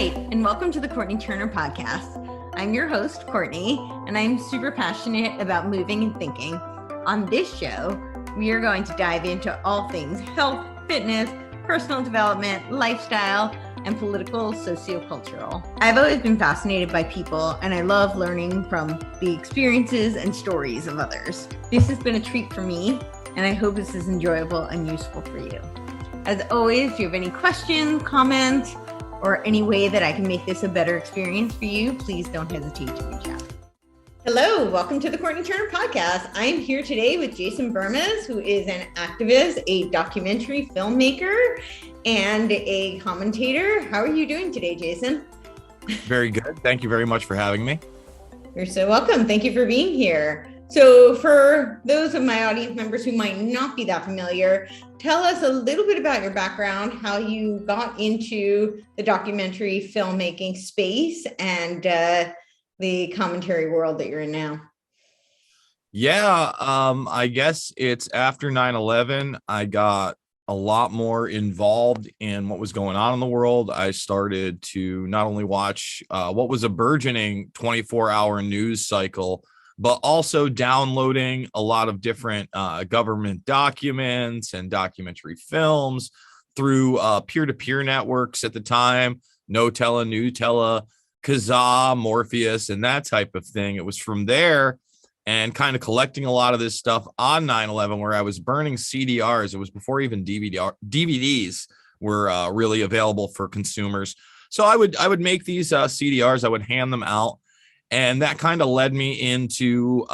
right, and welcome to the Courtenay Turner podcast. I'm your host, Courtenay, and I'm super passionate about moving and thinking. On this show, we are going to dive into all things health, fitness, personal development, lifestyle, and political sociocultural. I've always been fascinated by people, and I love learning from the experiences and stories of others. This has been a treat for me, and I hope this is enjoyable and useful for you. As always, if you have any questions, comments, or any way that I can make this a better experience for you, please don't hesitate to reach out. Hello, welcome to the Courtenay Turner podcast. I'm here today with Jason Bermas, who is an activist, a documentary filmmaker, and a commentator. How are you doing today, Jason? Very good. Thank you very much for having me. You're so welcome. Thank you for being here. So for those of my audience members who might not be that familiar, tell us a little bit about your background, how you got into the documentary filmmaking space and the commentary world that you're in now. Yeah, I guess it's after 9/11, I got a lot more involved in what was going on in the world. I started to not only watch what was a burgeoning 24-hour news cycle, but also downloading a lot of different government documents and documentary films through peer-to-peer networks at the time, Notella, Nutella, Kazaa, Morpheus, and that type of thing. It was from there and kind of collecting a lot of this stuff on 9/11 where I was burning CDRs. It was before even DVDs were really available for consumers. So I would make these CDRs, I would hand them out. And that kind of led me into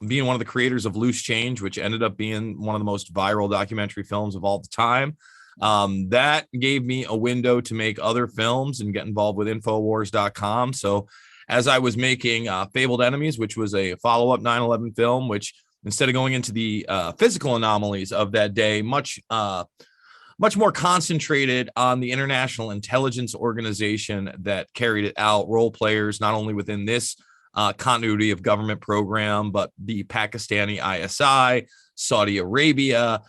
being one of the creators of Loose Change, which ended up being one of the most viral documentary films of all the time. That gave me a window to make other films and get involved with Infowars.com. So as I was making Fabled Enemies, which was a follow-up 9/11 film, which instead of going into the physical anomalies of that day, much more concentrated on the international intelligence organization that carried it out, role players, not only within this continuity of government program, but the Pakistani ISI, Saudi Arabia,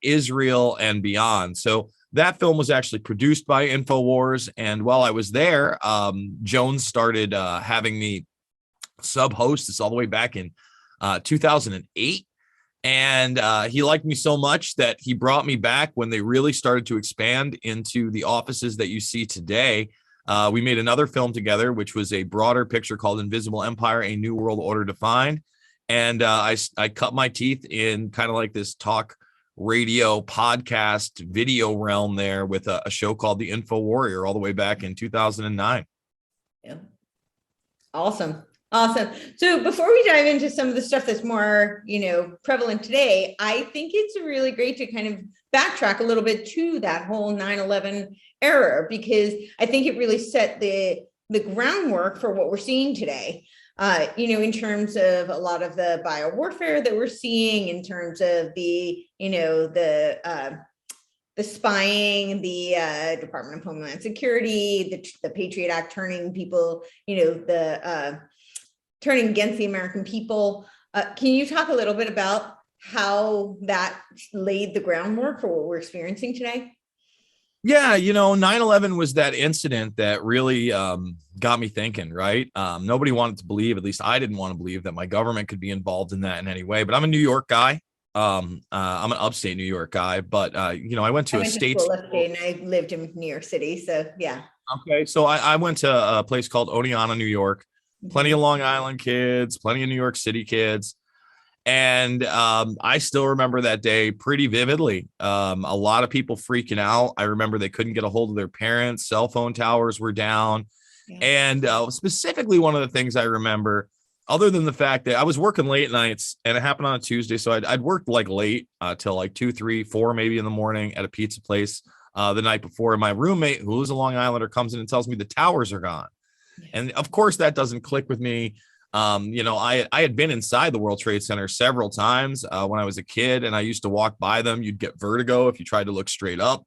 Israel, and beyond. So that film was actually produced by Infowars. And while I was there, Jones started having me sub-host this all the way back in 2008. And he liked me so much that he brought me back when they really started to expand into the offices that you see today. We made another film together, which was a broader picture called Invisible Empire, A New World Order Defined. And I cut my teeth in kind of like this talk radio podcast video realm there with a show called The Info Warrior all the way back in 2009. Yeah. Awesome. So before we dive into some of the stuff that's more, prevalent today, I think it's really great to kind of backtrack a little bit to that whole 9/11 era, because I think it really set the groundwork for what we're seeing today. In terms of a lot of the biowarfare that we're seeing, in terms of the spying, the Department of Homeland Security, the Patriot Act turning people, turning against the American people. Can you talk a little bit about how that laid the groundwork for what we're experiencing today? Yeah, 9/11 was that incident that really got me thinking, right? Nobody wanted to believe, at least I didn't want to believe, that my government could be involved in that in any way. But I'm a New York guy. I'm an upstate New York guy, but I went to state upstate and I lived in New York City. So yeah. Okay. So I went to a place called Oneonta, New York. Plenty of Long Island kids, plenty of New York City kids. And I still remember that day pretty vividly. A lot of people freaking out. I remember they couldn't get a hold of their parents. Cell phone towers were down. Yeah. And specifically, one of the things I remember, other than the fact that I was working late nights and it happened on a Tuesday. So I'd worked like late till like 2, 3, 4, maybe in the morning at a pizza place the night before. And my roommate, who is a Long Islander, comes in and tells me the towers are gone. And of course, that doesn't click with me. I had been inside the World Trade Center several times when I was a kid, and I used to walk by them. You'd get vertigo if you tried to look straight up.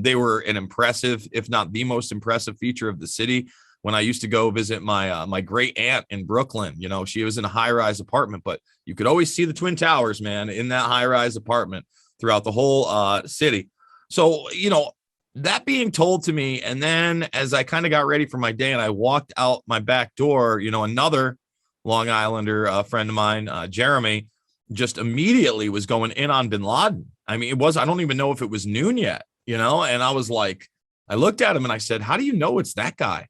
They were an impressive, if not the most impressive feature of the city. When I used to go visit my great aunt in Brooklyn, she was in a high-rise apartment, but you could always see the Twin Towers, man, in that high-rise apartment throughout the whole city. So, that being told to me, and then as I kind of got ready for my day and I walked out my back door, another Long Islander friend of mine, Jeremy, just immediately was going in on bin Laden. I mean, I don't even know if it was noon yet, and I was like, I looked at him and I said, how do you know it's that guy?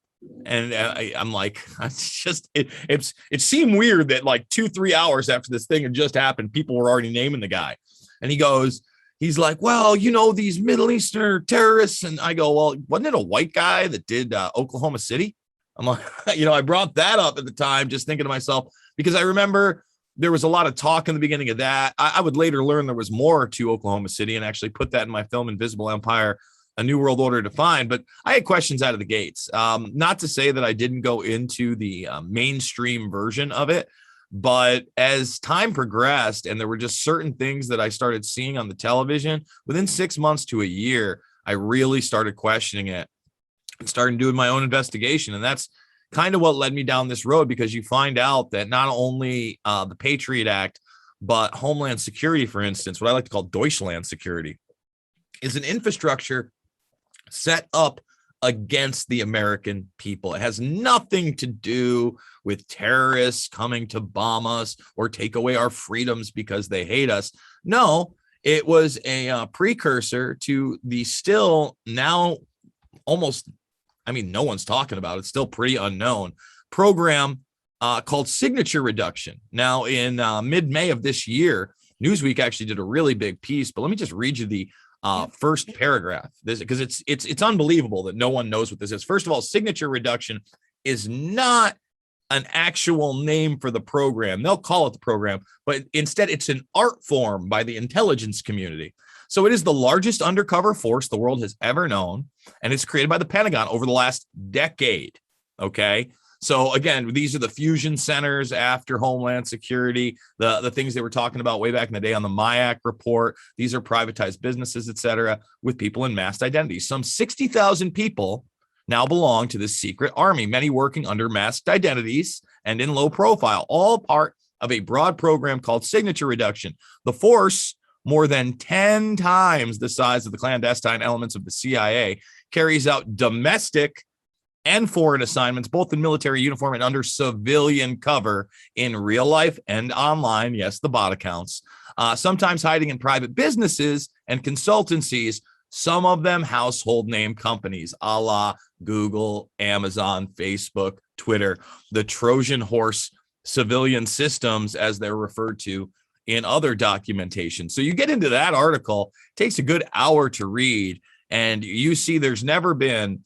And I'm like, it seemed weird that like 2-3 hours after this thing had just happened, people were already naming the guy. And he's like, well, these Middle Eastern terrorists. And I go, well, wasn't it a white guy that did Oklahoma City? I'm like, I brought that up at the time, just thinking to myself, because I remember there was a lot of talk in the beginning of that. I would later learn there was more to Oklahoma City and actually put that in my film, Invisible Empire, A New World Order Defined. But I had questions out of the gates. Not to say that I didn't go into the mainstream version of it, but as time progressed and there were just certain things that I started seeing on the television, within 6 months to a year, I really started questioning it and started doing my own investigation. And that's kind of what led me down this road, because you find out that not only the Patriot Act, but Homeland Security, for instance, what I like to call Deutschland security, is an infrastructure set up against the American people. It has nothing to do with terrorists coming to bomb us or take away our freedoms because they hate us. No, it was a precursor to the still now almost, no one's talking about it. It's still pretty unknown program called signature reduction. Now, in mid-May of this year, Newsweek actually did a really big piece, but let me just read you the first paragraph, because it's unbelievable that no one knows what this is. First of all, signature reduction is not an actual name for the program. They'll call it the program, but instead it's an art form by the intelligence community. So it is the largest undercover force the world has ever known, and it's created by the Pentagon over the last decade. Okay. So again, these are the fusion centers after Homeland Security, the things they were talking about way back in the day on the MIAC report. These are privatized businesses, et cetera, with people in masked identities. Some 60,000 people now belong to this secret army, many working under masked identities and in low profile, all part of a broad program called signature reduction. The force, more than 10 times the size of the clandestine elements of the CIA, carries out domestic and foreign assignments, both in military uniform and under civilian cover in real life and online. Yes, the bot accounts, sometimes hiding in private businesses and consultancies, some of them household name companies, a la Google, Amazon, Facebook, Twitter, the Trojan horse civilian systems, as they're referred to in other documentation. So you get into that article, it takes a good hour to read, and you see there's never been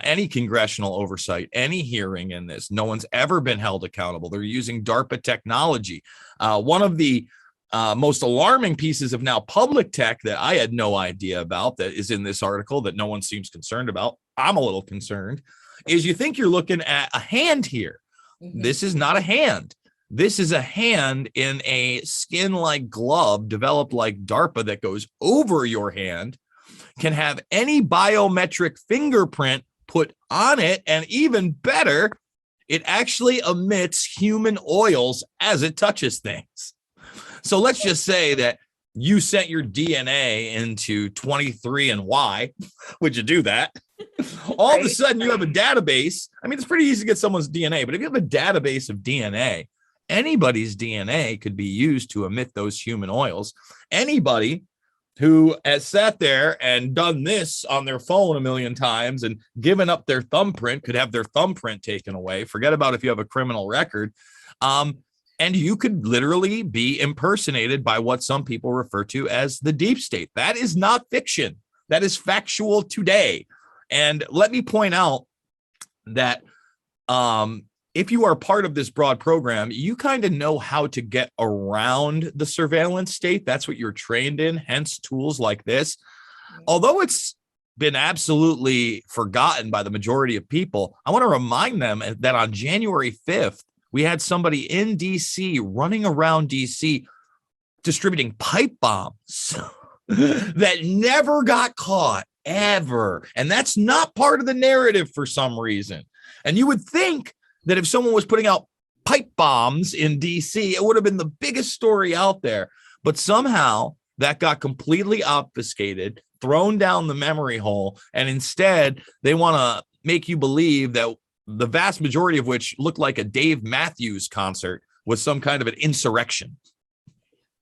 any congressional oversight, any hearing in this. No one's ever been held accountable. They're using DARPA technology. One of the most alarming pieces of now public tech that I had no idea about, that is in this article that no one seems concerned about, I'm a little concerned, is you think you're looking at a hand here. Mm-hmm. This is not a hand. This is a hand in a skin-like glove developed like DARPA that goes over your hand, can have any biometric fingerprint put on it, and even better, it actually emits human oils as it touches things. So let's just say that you sent your DNA into 23andY. Would you do that? All of a sudden you have a database. It's pretty easy to get someone's DNA, but if you have a database of DNA, anybody's DNA could be used to emit those human oils. Anybody who has sat there and done this on their phone a million times and given up their thumbprint could have their thumbprint taken away. Forget about if you have a criminal record. And you could literally be impersonated by what some people refer to as the deep state. That is not fiction. That is factual today. And let me point out that if you are part of this broad program, you kind of know how to get around the surveillance state. That's what you're trained in, hence tools like this. Although it's been absolutely forgotten by the majority of people, I want to remind them that on January 5th, we had somebody in DC running around DC distributing pipe bombs that never got caught, ever. And that's not part of the narrative for some reason. And you would think that if someone was putting out pipe bombs in DC, it would have been the biggest story out there. But somehow that got completely obfuscated, thrown down the memory hole, and instead they want to make you believe that the vast majority of which looked like a Dave Matthews concert was some kind of an insurrection.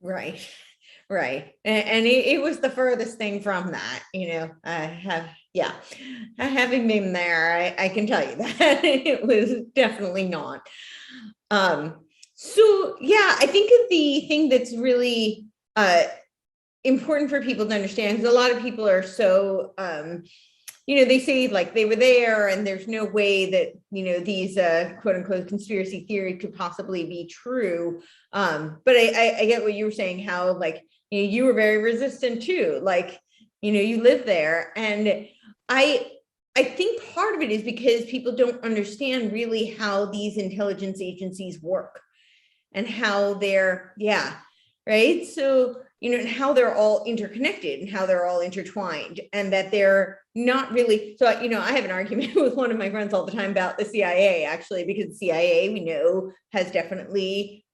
Right. Right. And it was the furthest thing from that, having been there, I can tell you that it was definitely not. So yeah, I think the thing that's really important for people to understand, because a lot of people are so, they say like they were there and there's no way that, these quote unquote conspiracy theory could possibly be true. But I get what you were saying, how like, you were very resistant too, like, you live there. And I think part of it is because people don't understand really how these intelligence agencies work and how they're, right. So, and how they're all interconnected and how they're all intertwined, and that they're not really. So, I have an argument with one of my friends all the time about the CIA, actually, because the CIA, we know, has definitely,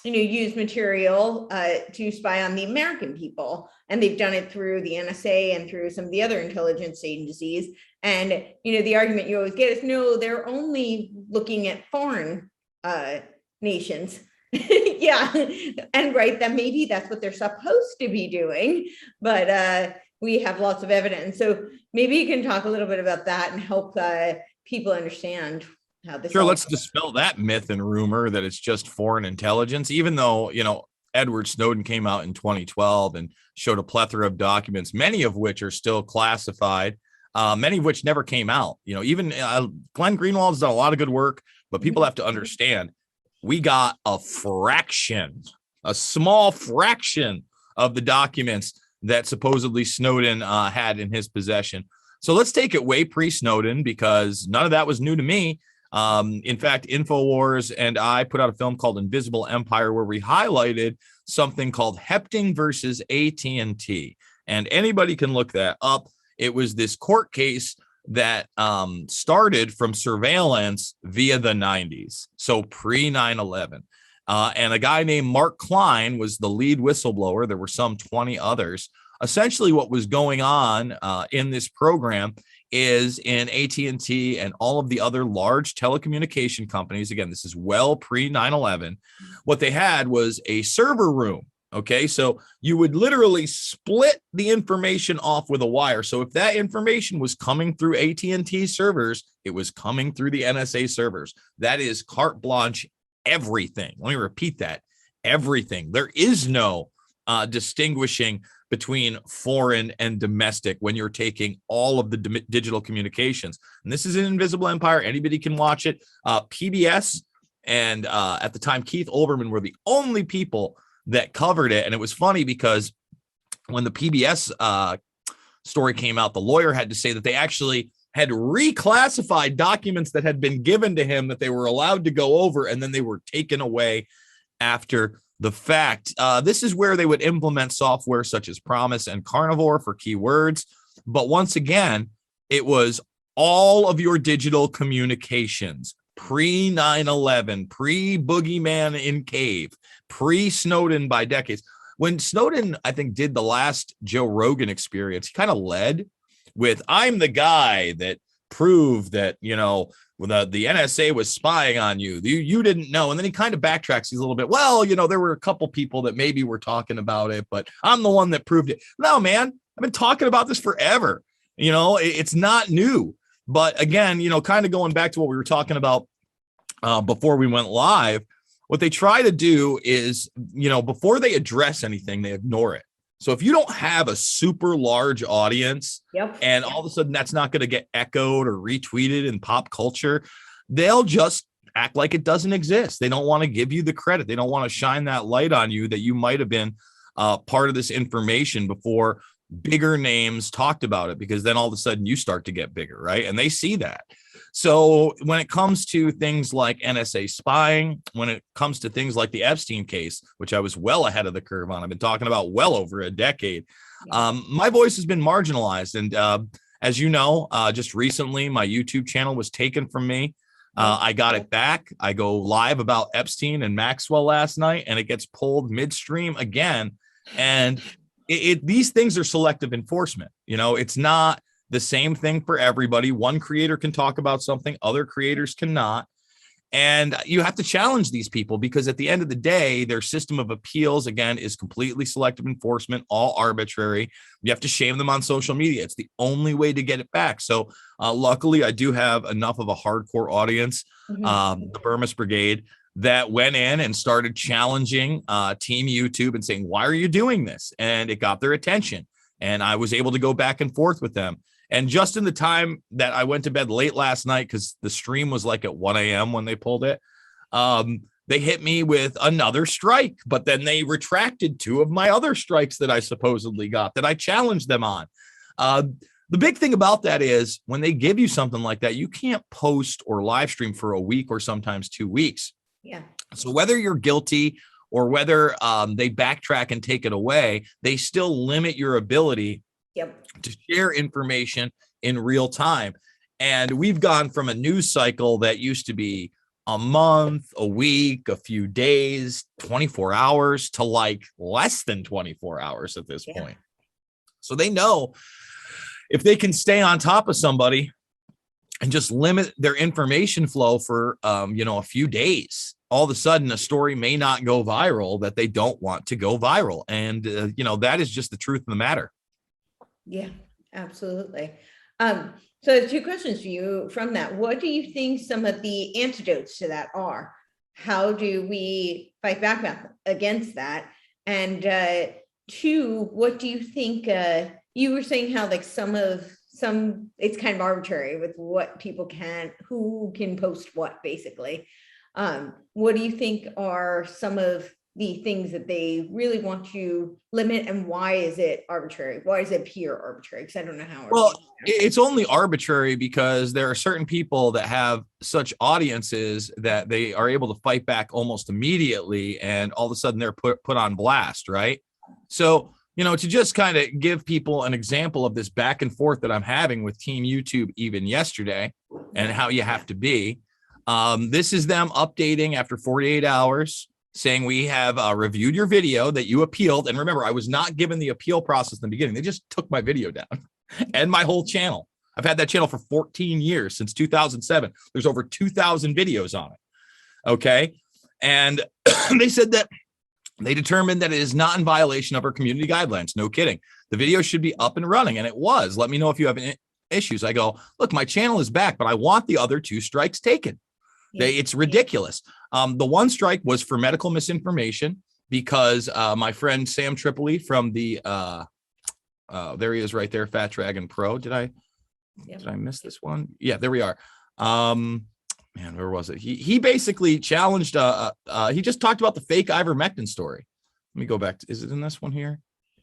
used material to spy on the American people. And they've done it through the NSA and through some of the other intelligence agencies. And, the argument you always get is, no, they're only looking at foreign nations. Yeah. And right, that maybe that's what they're supposed to be doing. But we have lots of evidence. So maybe you can talk a little bit about that and help people understand how this. Sure, let's dispel that myth and rumor that it's just foreign intelligence, even though, Edward Snowden came out in 2012 and showed a plethora of documents, many of which are still classified, many of which never came out. Even Glenn Greenwald's done a lot of good work, but people have to understand, we got a small fraction of the documents that supposedly Snowden had in his possession. So let's take it way pre-Snowden, because none of that was new to me. In fact, InfoWars and I put out a film called Invisible Empire, where we highlighted something called Hepting versus AT&T. And anybody can look that up. It was this court case that started from surveillance via the 90s, so pre 9/11. And a guy named Mark Klein was the lead whistleblower. There were some 20 others. Essentially, what was going on in this program is in AT&T and all of the other large telecommunication companies. Again, this is well pre 9/11. What they had was a server room. Okay, so you would literally split the information off with a wire. So if that information was coming through AT&T servers, it was coming through the NSA servers. That is carte blanche everything. Let me repeat that. Everything. There is no distinguishing between foreign and domestic when you're taking all of the digital communications. And this is an Invisible Empire. Anybody can watch it. PBS and at the time, Keith Olbermann were the only people that covered it. And it was funny because when the PBS story came out, the lawyer had to say that they actually had reclassified documents that had been given to him that they were allowed to go over, and then they were taken away after the fact. This is where they would implement software such as Promise and Carnivore for keywords. But once again, it was all of your digital communications, pre 9/11, pre Boogeyman in Cave, pre Snowden by decades. When Snowden, I think, did the last Joe Rogan experience, he kind of led with, I'm the guy that proved that, the NSA was spying on you. You didn't know. And then he kind of backtracks. He's a little bit, well, there were a couple people that maybe were talking about it, but I'm the one that proved it. No, man, I've been talking about this forever. It's not new. But again, kind of going back to what we were talking about before we went live, what they try to do is, before they address anything, they ignore it. So if you don't have a super large audience, and all of a sudden that's not going to get echoed or retweeted in pop culture, they'll just act like it doesn't exist. They don't want to give you the credit. They don't want to shine that light on you that you might have been part of this information before bigger names talked about it, because then all of a sudden you start to get bigger, right? And they see that. So when it comes to things like NSA spying, when it comes to things like the Epstein case, which I was well ahead of the curve on, I've been talking about well over a decade, my voice has been marginalized. And as you know, just recently, my YouTube channel was taken from me. I got it back. I go live about Epstein and Maxwell last night, and it gets pulled midstream again. And these things are selective enforcement. It's not the same thing for everybody. One creator can talk about something, other creators cannot. And you have to challenge these people, because at the end of the day, their system of appeals, again, is completely selective enforcement, all arbitrary. You have to shame them on social media. It's the only way to get it back. So luckily, I do have enough of a hardcore audience, the Bermas Brigade, that went in and started challenging Team YouTube and saying, why are you doing this? And it got their attention. And I was able to go back and forth with them. And just in the time that I went to bed late last night, because the stream was like at 1 a.m. when they pulled it, they hit me with another strike, but then they retracted 2 of my other strikes that I supposedly got, that I challenged them on. The big thing about that is when they give you something like that, you can't post or live stream for a week or sometimes 2 weeks. Yeah. So whether you're guilty or whether they backtrack and take it away, they still limit your ability to share information in real time. And we've gone from a news cycle that used to be a month, a week, a few days, 24 hours to like less than 24 hours at this point. So they know if they can stay on top of somebody and just limit their information flow for, a few days, all of a sudden a story may not go viral that they don't want to go viral. And, that is just the truth of the matter. Yeah, absolutely. So 2 questions for you from that. What do you think some of the antidotes to that are? How do we fight back against that? And 2, what do you think, you were saying how like some it's kind of arbitrary with what people who can post what, basically. What do you think are some of the things that they really want to limit, and why is it arbitrary? Why is it pure arbitrary? Because I don't know how. Well, it's only arbitrary because there are certain people that have such audiences that they are able to fight back almost immediately, and all of a sudden they're put on blast, right? So, to just kind of give people an example of this back and forth that I'm having with Team YouTube even yesterday, and how you have to be. This is them updating after 48 hours. Saying we have reviewed your video that you appealed. And remember, I was not given the appeal process in the beginning. They just took my video down and my whole channel. I've had that channel for 14 years, since 2007. There's over 2,000 videos on it. Okay. And they said that they determined that it is not in violation of our community guidelines. No kidding. The video should be up and running. And it was. Let me know if you have any issues. I go, look, my channel is back, but I want the other 2 strikes taken. It's ridiculous. The 1 strike was for medical misinformation because my friend Sam Tripoli from the there he is right there, Fat Dragon Pro. Did I miss this one? Yeah, there we are. Man, where was it? He basically challenged he just talked about the fake ivermectin story. Let me go back. Is it in this one here?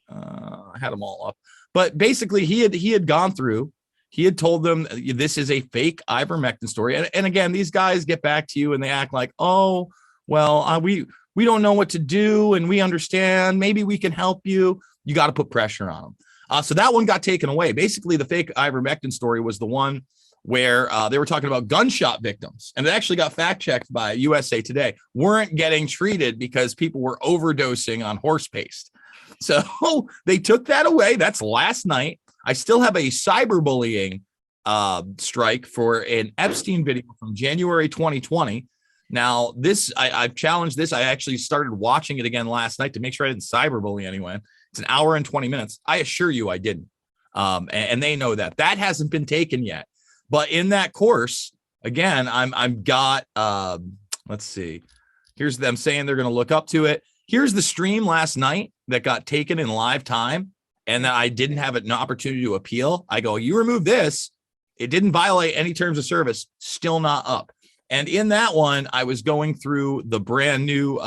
I had them all up. But basically he had gone through. He had told them this is a fake ivermectin story. And again, these guys get back to you and they act like, oh, well, we don't know what to do. And we understand. Maybe we can help you. You got to put pressure on them. So that one got taken away. Basically, the fake ivermectin story was the one where they were talking about gunshot victims. And it actually got fact checked by USA Today. Weren't getting treated because people were overdosing on horse paste. So they took that away. That's last night. I still have a cyberbullying strike for an Epstein video from January 2020. Now, I've challenged this. I actually started watching it again last night to make sure I didn't cyberbully anyone. It's an hour and 20 minutes. I assure you I didn't. And they know that. That hasn't been taken yet. But in that course, again, I'm got, let's see. Here's them saying they're going to look up to it. Here's the stream last night that got taken in live time. And that I didn't have an opportunity to appeal. I go, you remove this. It didn't violate any terms of service. Still not up. And in that one, I was going through the brand new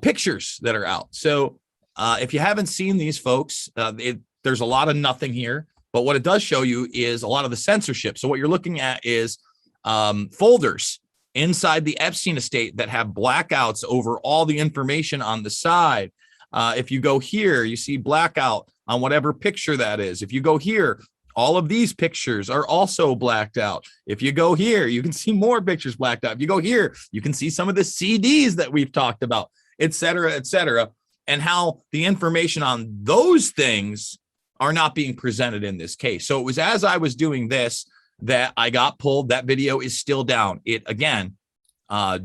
pictures that are out. So if you haven't seen these, folks, there's a lot of nothing here. But what it does show you is a lot of the censorship. So what you're looking at is folders inside the Epstein estate that have blackouts over all the information on the side. If you go here, you see blackout on whatever picture that is. If you go here, all of these pictures are also blacked out. If you go here, you can see more pictures blacked out. If you go here, you can see some of the CDs that we've talked about, et cetera, et cetera. and how the information on those things are not being presented in this case. So it was as I was doing this that I got pulled. That video is still down. It, again,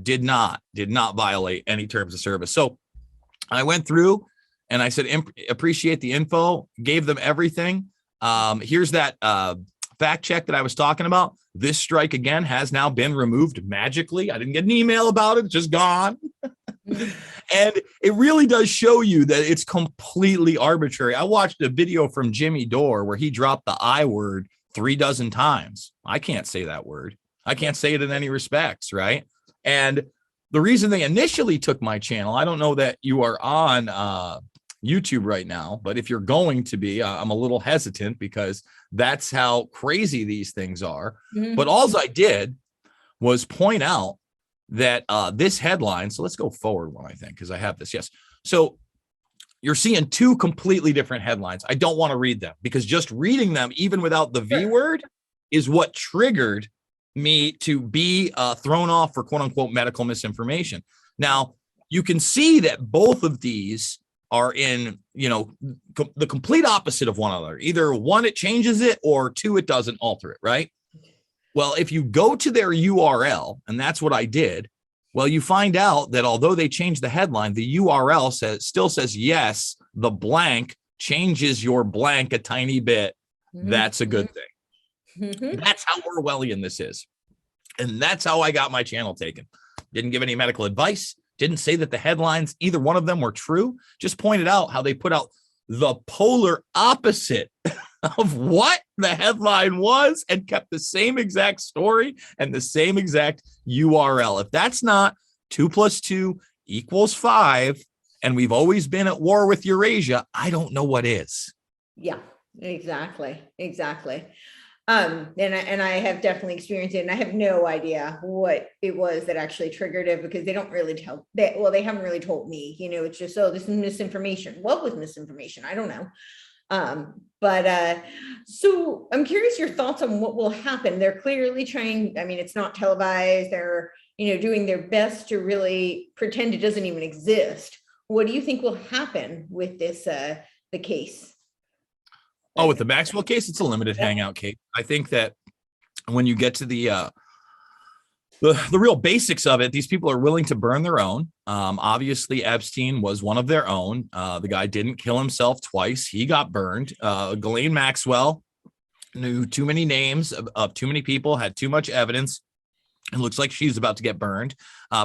did not violate any terms of service. So I went through and I said, appreciate the info, gave them everything. Here's that fact check that I was talking about. This strike, again, has now been removed magically. I didn't get an email about it. It's just gone. And it really does show you that it's completely arbitrary. I watched a video from Jimmy Dore where he dropped the I word 36 times. I can't say that word. I can't say it in any respects, right? And the reason they initially took my channel, I don't know that you are on YouTube right now, but if you're going to be, I'm a little hesitant because that's how crazy these things are. Mm-hmm. But all I did was point out that this headline, so let's go forward one, I think, because I have this. Yes. So you're seeing two completely different headlines. I don't want to read them because just reading them, even without the V word, is what triggered me to be thrown off for quote unquote medical misinformation. Now, you can see that both of these are in, the complete opposite of one another. Either one, it changes it, or two, it doesn't alter it, right? Well, if you go to their URL, and that's what I did, well, you find out that although they changed the headline, the URL still says, yes, the blank changes your blank a tiny bit. Mm-hmm. That's a good thing. Mm-hmm. That's how Orwellian this is. And that's how I got my channel taken. Didn't give any medical advice. Didn't say that the headlines, either one of them, were true. Just pointed out how they put out the polar opposite of what the headline was and kept the same exact story and the same exact URL. If that's not 2 + 2 = 5, and we've always been at war with Eurasia, I don't know what is. Yeah, exactly. And I have definitely experienced it, and I have no idea what it was that actually triggered it, because they don't really tell that. Well, they haven't really told me, it's just, this is misinformation. What was misinformation? I don't know. So I'm curious your thoughts on what will happen. They're clearly trying, it's not televised. They're, doing their best to really pretend it doesn't even exist. What do you think will happen with this, the case? Oh, with the Maxwell case, it's a limited hangout case. I think that when you get to the real basics of it, these people are willing to burn their own. Obviously, Epstein was one of their own. The guy didn't kill himself twice. He got burned. Ghislaine Maxwell knew too many names of too many people, had too much evidence. It looks like she's about to get burned.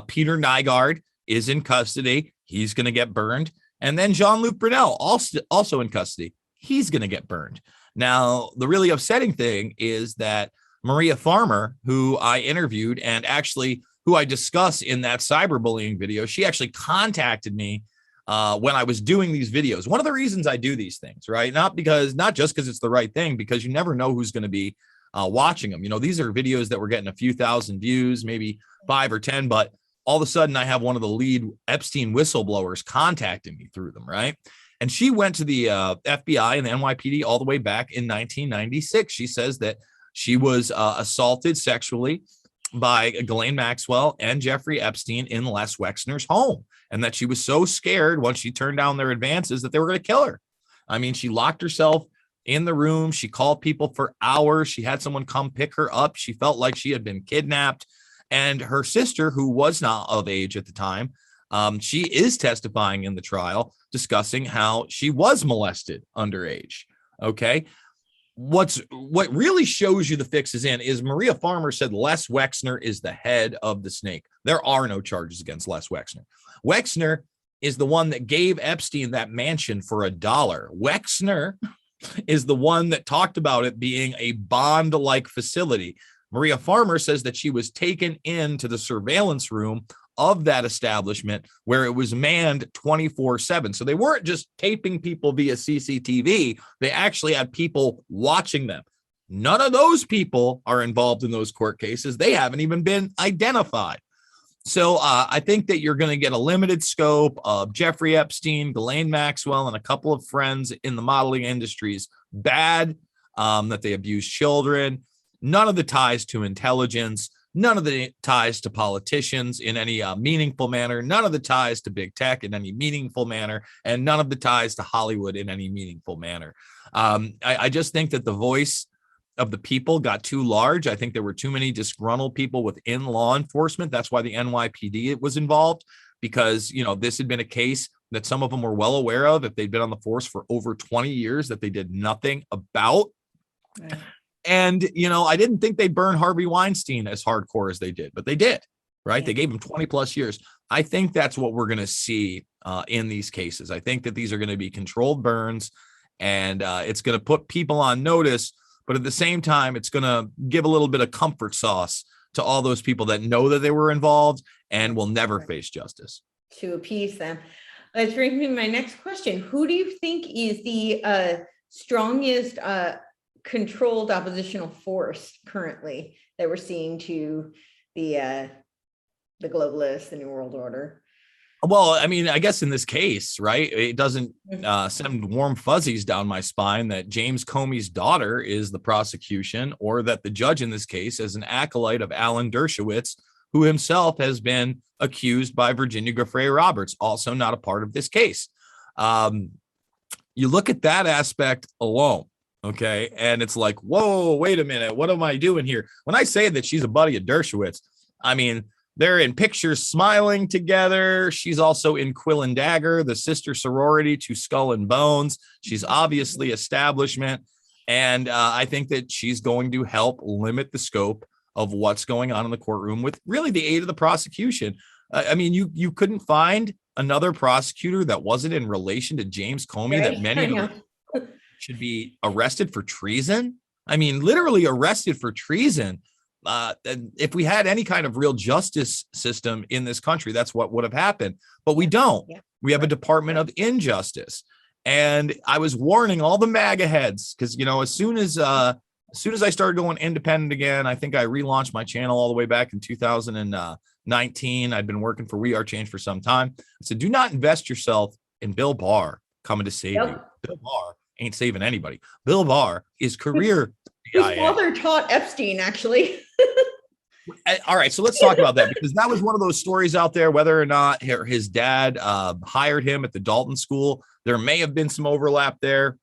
Peter Nygaard is in custody. He's going to get burned. And then Jean-Luc Brunel, also in custody. He's going to get burned. Now, the really upsetting thing is that Maria Farmer, who I interviewed and actually who I discuss in that cyberbullying video, she actually contacted me when I was doing these videos. One of the reasons I do these things, right? Not just because it's the right thing, because you never know who's going to be watching them. These are videos that were getting a few thousand views, maybe 5 or 10, but all of a sudden I have one of the lead Epstein whistleblowers contacting me through them, right? And she went to the FBI and the NYPD all the way back in 1996. She says that she was assaulted sexually by Ghislaine Maxwell and Jeffrey Epstein in Les Wexner's home, and that she was so scared once she turned down their advances that they were going to kill her. She locked herself in the room. She called people for hours. She had someone come pick her up. She felt like she had been kidnapped. And her sister, who was not of age at the time, she is testifying in the trial, discussing how she was molested underage. Okay. What really shows you the fix is in is Maria Farmer said Les Wexner is the head of the snake. There are no charges against Les Wexner. Wexner is the one that gave Epstein that mansion for $1. Wexner is the one that talked about it being a bond-like facility. Maria Farmer says that she was taken into the surveillance room of that establishment where it was manned 24/7. So they weren't just taping people via CCTV. They actually had people watching them. None of those people are involved in those court cases. They haven't even been identified. So I think that you're going to get a limited scope of Jeffrey Epstein, Ghislaine Maxwell, and a couple of friends in the modeling industries. Bad, that they abuse children. None of the ties to intelligence. none of the ties to politicians in any meaningful manner, none of the ties to big tech in any meaningful manner, and none of the ties to Hollywood in any meaningful manner. I just think that the voice of the people got too large. I think there were too many disgruntled people within law enforcement. That's why the NYPD was involved, because, you know, this had been a case that some of them were well aware of if they'd been on the force for over 20 years that they did nothing about. Right. And, you know, I didn't think they'd burn Harvey Weinstein as hardcore as they did, but they did, right? Yeah. They gave him 20 plus years. I think that's what we're going to see in these cases. I think that these are going to be controlled burns, and it's going to put people on notice. But at the same time, it's going to give a little bit of comfort sauce to all those people that know that they were involved and will never face justice. To appease them. Let's bring me my next question. Who do you think is the strongest controlled oppositional force currently that we're seeing to the globalists, the New World Order? Well, I mean, I guess in this case, right, it doesn't send warm fuzzies down my spine that James Comey's daughter is the prosecution, or that the judge in this case is an acolyte of Alan Dershowitz, who himself has been accused by Virginia Giuffre Roberts, also not a part of this case. You look at that aspect alone, okay, and it's like, whoa, wait a minute, what am I doing here? When I say that she's a buddy of Dershowitz, I mean, they're in pictures smiling together. She's also in Quill and Dagger, the sister sorority to Skull and Bones. She's obviously establishment. And I think that she's going to help limit the scope of what's going on in the courtroom with really the aid of the prosecution. I mean, you couldn't find another prosecutor that wasn't in relation to James Comey, right? That many of them should be arrested for treason. I mean, literally arrested for treason. If we had any kind of real justice system in this country, that's what would have happened. But we don't. Yeah. We have a Department of Injustice. And I was warning all the MAGA heads, because, you know, as soon as I started going independent again, I think I relaunched my channel all the way back in 2019. I'd been working for We Are Change for some time. I said, do not invest yourself in Bill Barr coming to save you. Bill Barr ain't saving anybody. Bill Barr is career. His father taught Epstein, actually. All right, so let's talk about that, because that was one of those stories out there, whether or not his dad hired him at the Dalton School. There may have been some overlap there.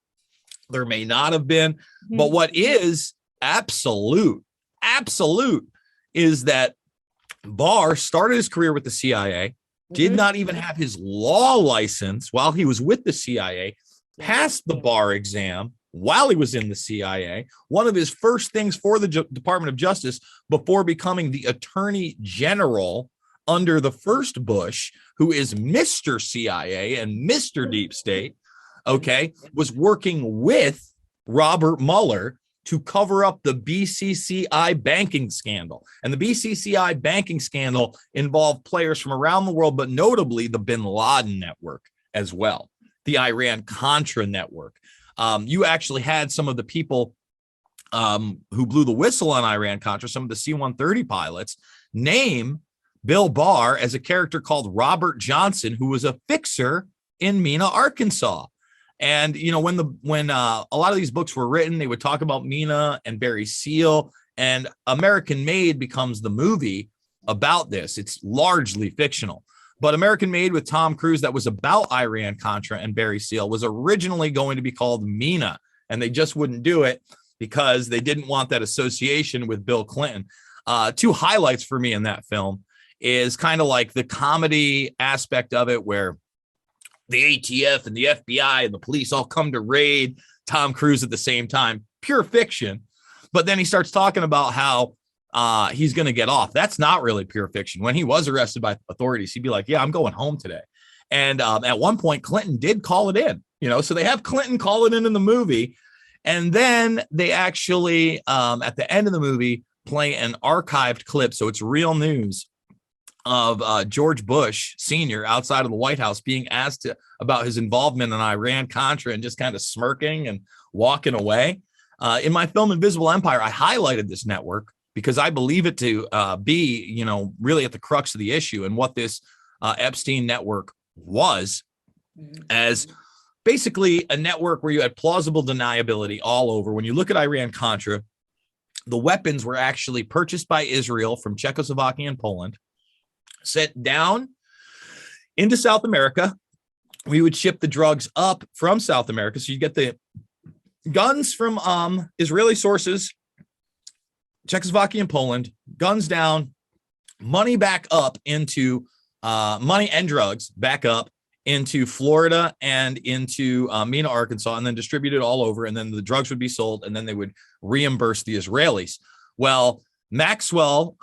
There may not have been. Mm-hmm. But what is absolute, is that Barr started his career with the CIA, did not even have his law license while he was with the CIA, passed the bar exam while he was in the CIA. One of his first things for the Department of Justice before becoming the Attorney General under the first Bush, who is Mr. CIA and Mr. Deep State, okay, was working with Robert Mueller to cover up the BCCI banking scandal. And the BCCI banking scandal involved players from around the world, but notably the Bin Laden network as well, the Iran-Contra network. You actually had some of the people who blew the whistle on Iran-Contra, some of the C-130 pilots, name Bill Barr as a character called Robert Johnson, who was a fixer in Mena, Arkansas. And, you know, when a lot of these books were written, they would talk about Mena and Barry Seal, and American Made becomes the movie about this. It's largely fictional. But American Made with Tom Cruise, that was about Iran-Contra and Barry Seal, was originally going to be called Mena, and they just wouldn't do it because they didn't want that association with Bill Clinton. Two highlights for me in that film is kind of like the comedy aspect of it, where the ATF and the FBI and the police all come to raid Tom Cruise at the same time. Pure fiction. But then he starts talking about how he's going to get off. That's not really pure fiction. When he was arrested by authorities, he'd be like, yeah, I'm going home today. And at one point, Clinton did call it in, you know, so they have Clinton call it in the movie. And then they actually, at the end of the movie, play an archived clip. So it's real news of George Bush Sr. outside of the White House being asked about his involvement in Iran-Contra and just kind of smirking and walking away. In my film Invisible Empire, I highlighted this network because I believe it to be, you know, really at the crux of the issue, and what this Epstein network was, as basically a network where you had plausible deniability all over. When you look at Iran-Contra, The weapons were actually purchased by Israel from Czechoslovakia and Poland, sent down into South America. We would ship the drugs up from South America. So you get the guns from Israeli sources, Czechoslovakia and Poland, guns down, money back up into money and drugs back up into Florida and into Mena, Arkansas, and then distributed all over. And then the drugs would be sold, and then they would reimburse the Israelis. Well, Maxwell,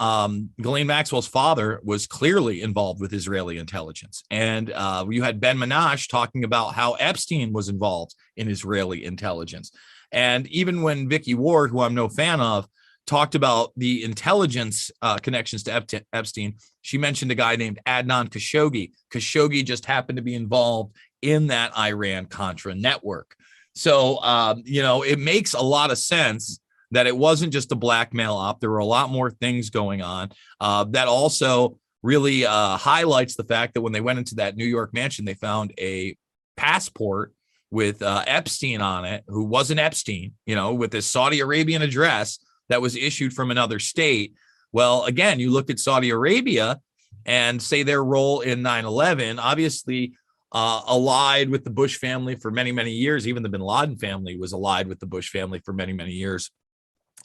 Ghislaine Maxwell's father, was clearly involved with Israeli intelligence. And you had Ben Menashe talking about how Epstein was involved in Israeli intelligence. And even when Vicky Ward, who I'm no fan of, talked about the intelligence connections to Epstein, she mentioned a guy named Adnan Khashoggi. Khashoggi just happened to be involved in that Iran-Contra network. So, it makes a lot of sense that it wasn't just a blackmail op. There were a lot more things going on. That also really highlights the fact that when they went into that New York mansion, they found a passport with Epstein on it, who wasn't Epstein, with this Saudi Arabian address that was issued from another state. Well, again, you look at Saudi Arabia and say their role in 9/11, obviously allied with the Bush family for many, many years. Even the bin Laden family was allied with the Bush family for many, many years.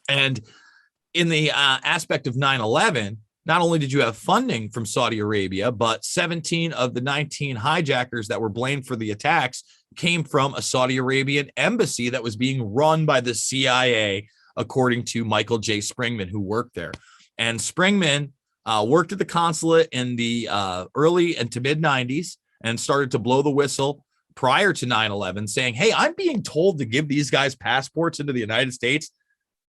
And in the aspect of 9/11, not only did you have funding from Saudi Arabia, but 17 of the 19 hijackers that were blamed for the attacks came from a Saudi Arabian embassy that was being run by the CIA, according to Michael J. Springman, who worked there. And Springman worked at the consulate in the early and to mid 90s and started to blow the whistle prior to 9/11, saying, hey, I'm being told to give these guys passports into the United States.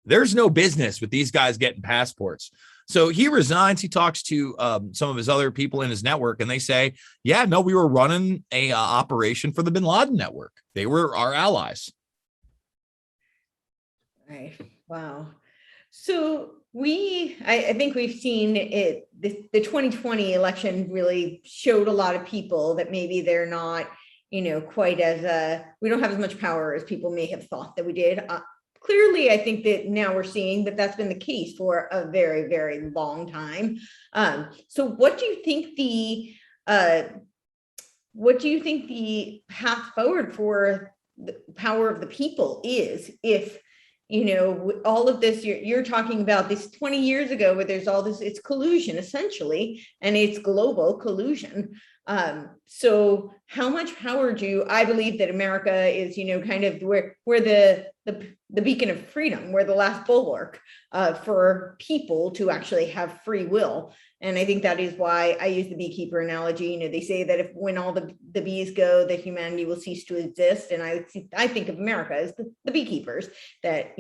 There's no business with these guys getting passports. So he resigns. He talks to some of his other people in his network, and they say, yeah, no, we were running a operation for the bin Laden network. They were our allies. Right. Wow. So I think we've seen it. The 2020 election really showed a lot of people that maybe they're not, quite as we don't have as much power as people may have thought that we did. Clearly, I think that now we're seeing that that's been the case for a very, very long time. So what do you think the path forward for the power of the people is, if all of this you're talking about this 20 years ago, where there's all this, it's collusion essentially, and it's global collusion. So how much power I believe that America is, kind of where the beacon of freedom, we're the last bulwark for people to actually have free will. And I think that is why I use the beekeeper analogy. They say that when all the bees go, that humanity will cease to exist. And I think of America as the beekeepers, that,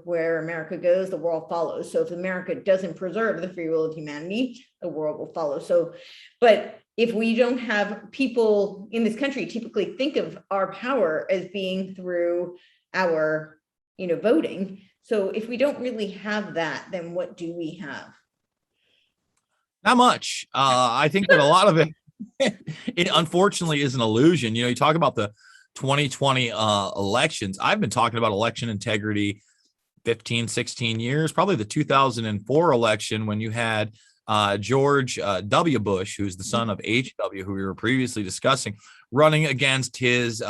where America goes, the world follows. So if America doesn't preserve the free will of humanity, the world will follow. So, but if we don't have people in this country typically think of our power as being through our, voting. So if we don't really have that, then what do we have? Not much. I think that a lot of it unfortunately is an illusion. You talk about the 2020 elections. I've been talking about election integrity 15, 16 years, probably the 2004 election, when you had George W. Bush, who's the son of H.W., who we were previously discussing, running against his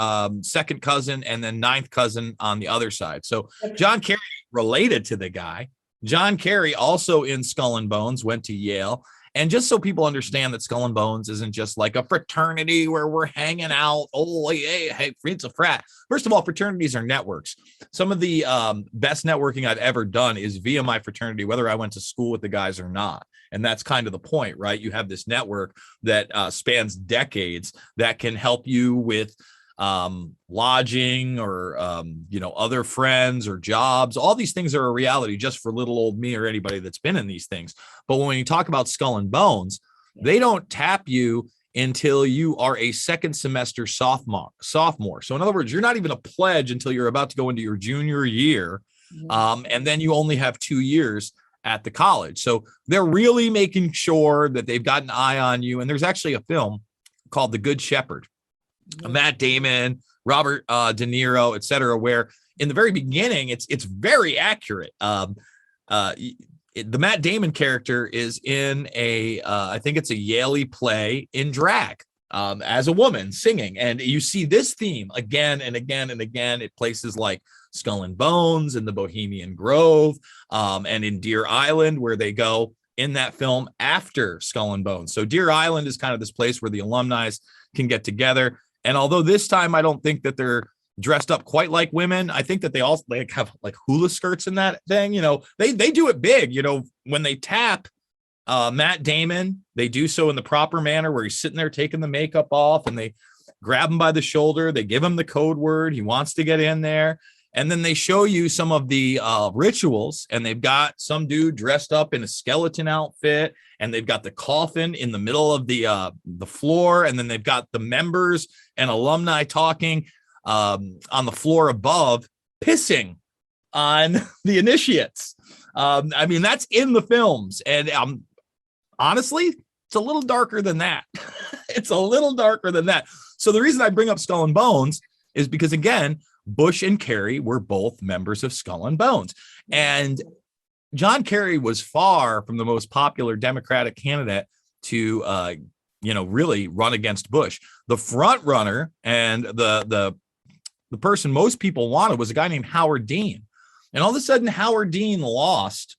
second cousin and then ninth cousin on the other side. So John Kerry related to the guy. John Kerry, also in Skull and Bones, went to Yale. And just so people understand that Skull and Bones isn't just like a fraternity where we're hanging out. Oh, hey, it's a frat. First of all, fraternities are networks. Some of the best networking I've ever done is via my fraternity, whether I went to school with the guys or not. And that's kind of the point, right? You have this network that spans decades that can help you with lodging or other friends or jobs. All these things are a reality just for little old me or anybody that's been in these things. But when you talk about Skull and Bones, they don't tap you until you are a second semester sophomore. So in other words, you're not even a pledge until you're about to go into your junior year. And then you only have 2 years at the college. So they're really making sure that they've got an eye on you. And there's actually a film called The Good Shepherd. Matt Damon, Robert De Niro, et cetera, where in the very beginning, it's very accurate. the Matt Damon character is in I think it's a Yaley play in drag, as a woman singing. And you see this theme again and again and again at places like Skull and Bones and the Bohemian Grove, and in Deer Island, where they go in that film after Skull and Bones. So Deer Island is kind of this place where the alumni can get together. And although this time I don't think that they're dressed up quite like women, I think that they also have like hula skirts in that thing. They do it big. When they tap Matt Damon, they do so in the proper manner where he's sitting there taking the makeup off, and they grab him by the shoulder. They give him the code word. He wants to get in there. And then they show you some of the rituals, and they've got some dude dressed up in a skeleton outfit, and they've got the coffin in the middle of the floor. And then they've got the members and alumni talking on the floor above, pissing on the initiates. That's in the films. And honestly, it's a little darker than that. It's a little darker than that. So the reason I bring up Skull and Bones is because, again, Bush and Kerry were both members of Skull and Bones. And John Kerry was far from the most popular Democratic candidate to, really run against Bush. The front runner and the person most people wanted was a guy named Howard Dean. And all of a sudden, Howard Dean lost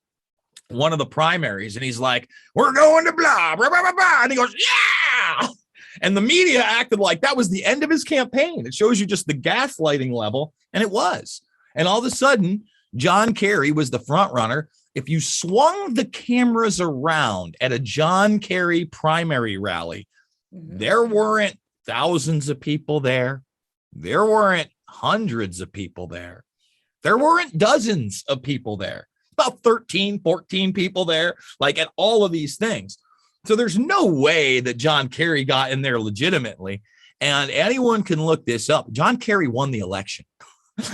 one of the primaries, and he's like, "We're going to blah, blah, blah, blah, blah." And he goes, "Yeah." And the media acted like that was the end of his campaign. It shows you just the gaslighting level. And it was. And all of a sudden, John Kerry was the front runner. If you swung the cameras around at a John Kerry primary rally, there weren't thousands of people there. There weren't hundreds of people there. There weren't dozens of people there. About 13, 14 people there, like at all of these things. So there's no way that John Kerry got in there legitimately. And anyone can look this up. John Kerry won the election.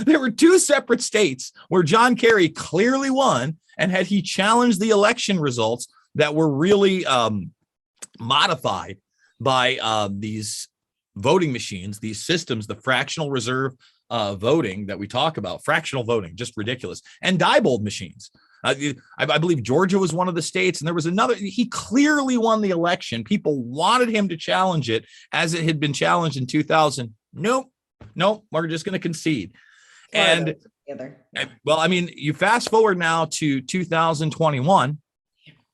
There were two separate states where John Kerry clearly won. And had he challenged the election results that were really modified by these voting machines, these systems, the fractional reserve voting that we talk about, fractional voting, just ridiculous, and Diebold machines. I believe Georgia was one of the states, and there was another. He clearly won the election. People wanted him to challenge it as it had been challenged in 2000. Nope, we're just going to concede. And you fast forward now to 2021,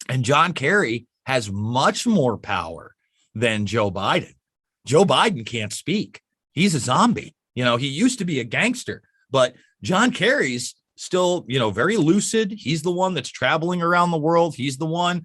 and John Kerry has much more power than Joe Biden. Joe Biden can't speak. He's a zombie. He used to be a gangster, but John Kerry's still, very lucid. He's the one that's traveling around the world. He's the one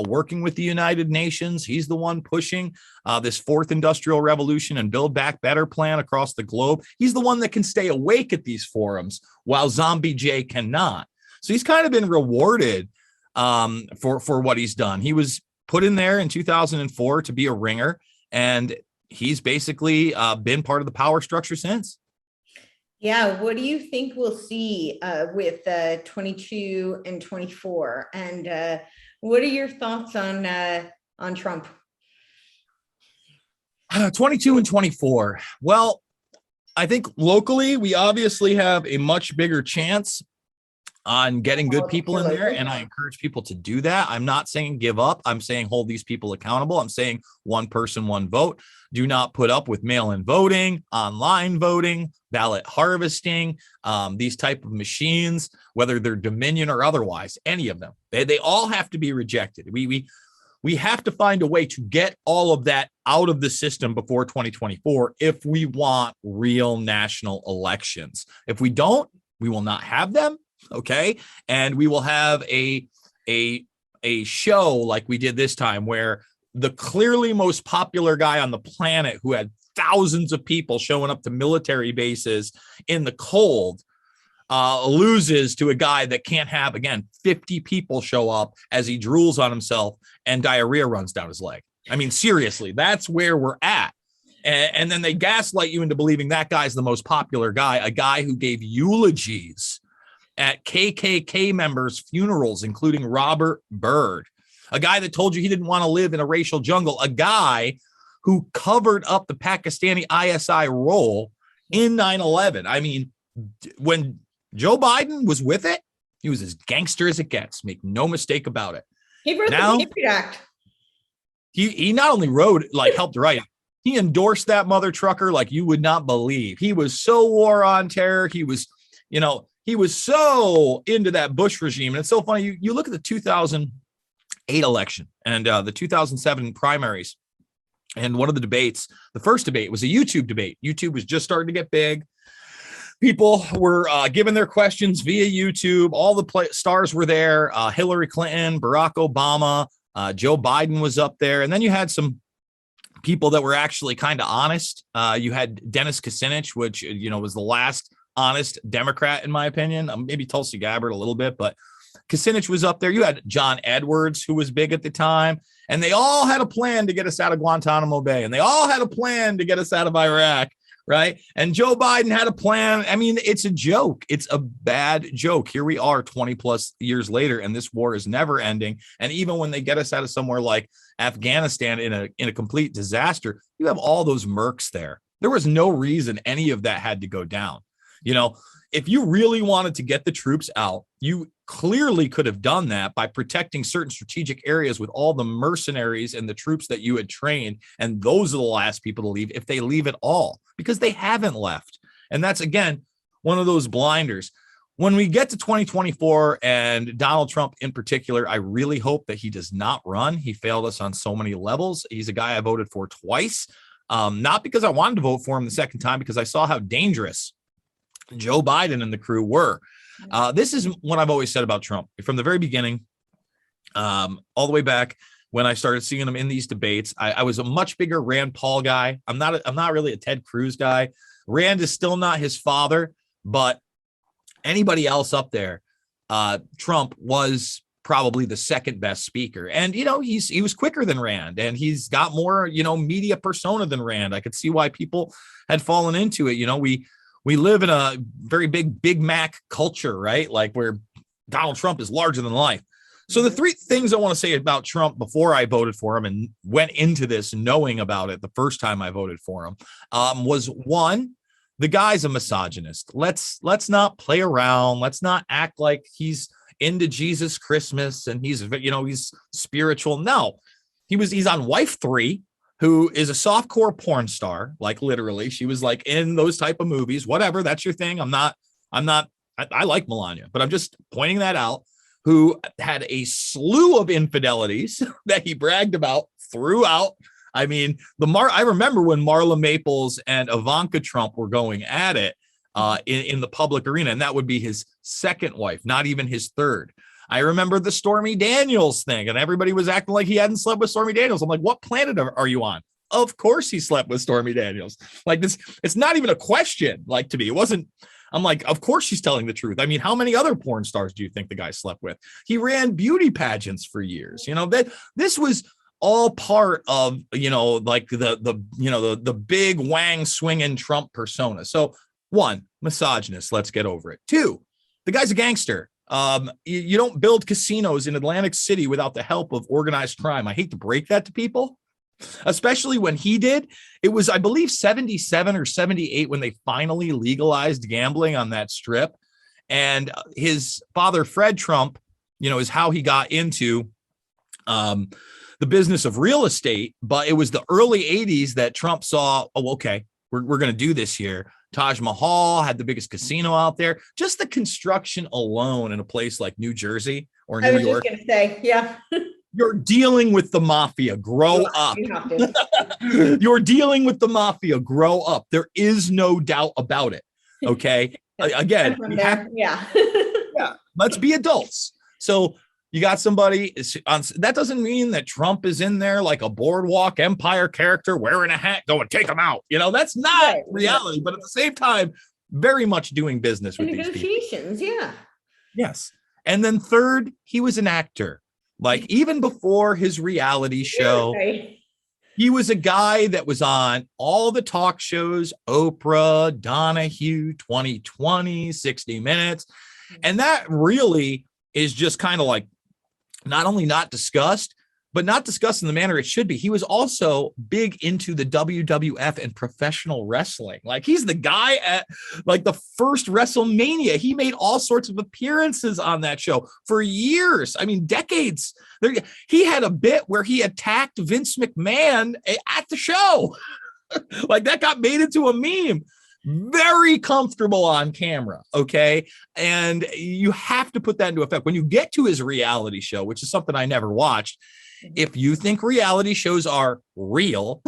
working with the United Nations. He's the one pushing this fourth industrial revolution and Build Back Better plan across the globe. He's the one that can stay awake at these forums while Zombie Jay cannot. So he's kind of been rewarded for what he's done. He was put in there in 2004 to be a ringer, and he's basically been part of the power structure since. Yeah. What do you think we'll see with 22 and 24? And what are your thoughts on Trump? 22 and 24. Well, I think locally, we obviously have a much bigger chance on getting good people in there. And I encourage people to do that. I'm not saying give up. I'm saying hold these people accountable. I'm saying one person, one vote. Do not put up with mail-in voting, online voting, ballot harvesting, these type of machines, whether they're Dominion or otherwise, any of them. They all have to be rejected. We have to find a way to get all of that out of the system before 2024 if we want real national elections. If we don't, we will not have them. Okay. And we will have a show like we did this time, where the clearly most popular guy on the planet, who had thousands of people showing up to military bases in the cold, loses to a guy that can't have, again, 50 people show up as he drools on himself and diarrhea runs down his leg. I mean, seriously, that's where we're at. And then they gaslight you into believing that guy's the most popular guy, a guy who gave eulogies at KKK members' funerals, including Robert Byrd, a guy that told you he didn't want to live in a racial jungle, a guy who covered up the Pakistani ISI role in 9/11. I mean, when Joe Biden was with it, He was as gangster as it gets. Make no mistake about it. He wrote the Patriot Act. He not only wrote, like helped write, he endorsed that mother trucker like you would not believe. He was so war on terror. He was, he was so into that Bush regime. And it's so funny. You look at the 2008 election and the 2007 primaries. And one of the debates, the first debate was a YouTube debate. YouTube was just starting to get big. People were giving their questions via YouTube. All the stars were there. Hillary Clinton, Barack Obama, Joe Biden was up there. And then you had some people that were actually kind of honest. You had Dennis Kucinich, which, was the last honest Democrat, in my opinion. Maybe Tulsi Gabbard a little bit, but Kucinich was up there. You had John Edwards, who was big at the time. And they all had a plan to get us out of Guantanamo Bay. And they all had a plan to get us out of Iraq, right? And Joe Biden had a plan. I mean, it's a joke. It's a bad joke. Here we are 20 plus years later, and this war is never ending. And even when they get us out of somewhere like Afghanistan in a complete disaster, you have all those mercs there. There was no reason any of that had to go down. If you really wanted to get the troops out, you clearly could have done that by protecting certain strategic areas with all the mercenaries and the troops that you had trained. And those are the last people to leave, if they leave at all, because they haven't left. And that's, again, one of those blinders. When we get to 2024 and Donald Trump in particular, I really hope that he does not run. He failed us on so many levels. He's a guy I voted for twice, not because I wanted to vote for him the second time, because I saw how dangerous Joe Biden and the crew were. This is what I've always said about Trump from the very beginning, all the way back when I started seeing him in these debates. I was a much bigger Rand Paul guy. I'm not really a Ted Cruz guy. Rand is still not his father, but anybody else up there, Trump was probably the second best speaker. And, he was quicker than Rand, and he's got more, media persona than Rand. I could see why people had fallen into it. We live in a very big Big Mac culture, right? Like where Donald Trump is larger than life. So the three things I want to say about Trump before I voted for him and went into this knowing about it the first time I voted for him was, one, the guy's a misogynist. Let's not play around. Let's not act like he's into Jesus Christmas and he's spiritual. No, he's on Wife 3. Who is a softcore porn star, like literally. She was like in those type of movies, whatever. That's your thing. I like Melania, but I'm just pointing that out, who had a slew of infidelities that he bragged about throughout. I mean, I remember when Marla Maples and Ivanka Trump were going at it in the public arena, and that would be his second wife, not even his third. I remember the Stormy Daniels thing, and everybody was acting like he hadn't slept with Stormy Daniels. I'm like, what planet are you on? Of course he slept with Stormy Daniels. Like this, it's not even a question. Like to me, it wasn't. I'm like, of course she's telling the truth. I mean, how many other porn stars do you think the guy slept with? He ran beauty pageants for years. That this was all part of like the big wang swinging Trump persona. So one, misogynist. Let's get over it. Two, the guy's a gangster. You don't build casinos in Atlantic City without the help of organized crime. I hate to break that to people, especially when he did. It was, I believe, 77 or 78 when they finally legalized gambling on that strip. And his father, Fred Trump, is how he got into the business of real estate. But it was the early 80s that Trump saw, oh, okay, we're going to do this here. Taj Mahal had the biggest casino out there. Just the construction alone in a place like New Jersey or New York. I was just going to say, yeah. You're dealing with the mafia. Grow up. You're dealing with the mafia. Grow up. There is no doubt about it. Okay. Again, yeah. Let's be adults. So you got somebody that doesn't mean that Trump is in there like a boardwalk empire character wearing a hat going, take them out. That's not reality. But at the same time, very much doing business with these negotiations. Yeah. Yes. And then third, he was an actor. Like even before his reality show, he was a guy that was on all the talk shows, Oprah, Donahue, 2020, 60 Minutes. And that really is just kind of like, not only not discussed, but not discussed in the manner it should be. He was also big into the WWF and professional wrestling. Like, he's the guy at like the first WrestleMania. He made all sorts of appearances on that show for years. I mean, decades. He had a bit where he attacked Vince McMahon at the show. Like, that got made into a meme. Very comfortable on camera, okay? And you have to put that into effect. When you get to his reality show, which is something I never watched, if you think reality shows are real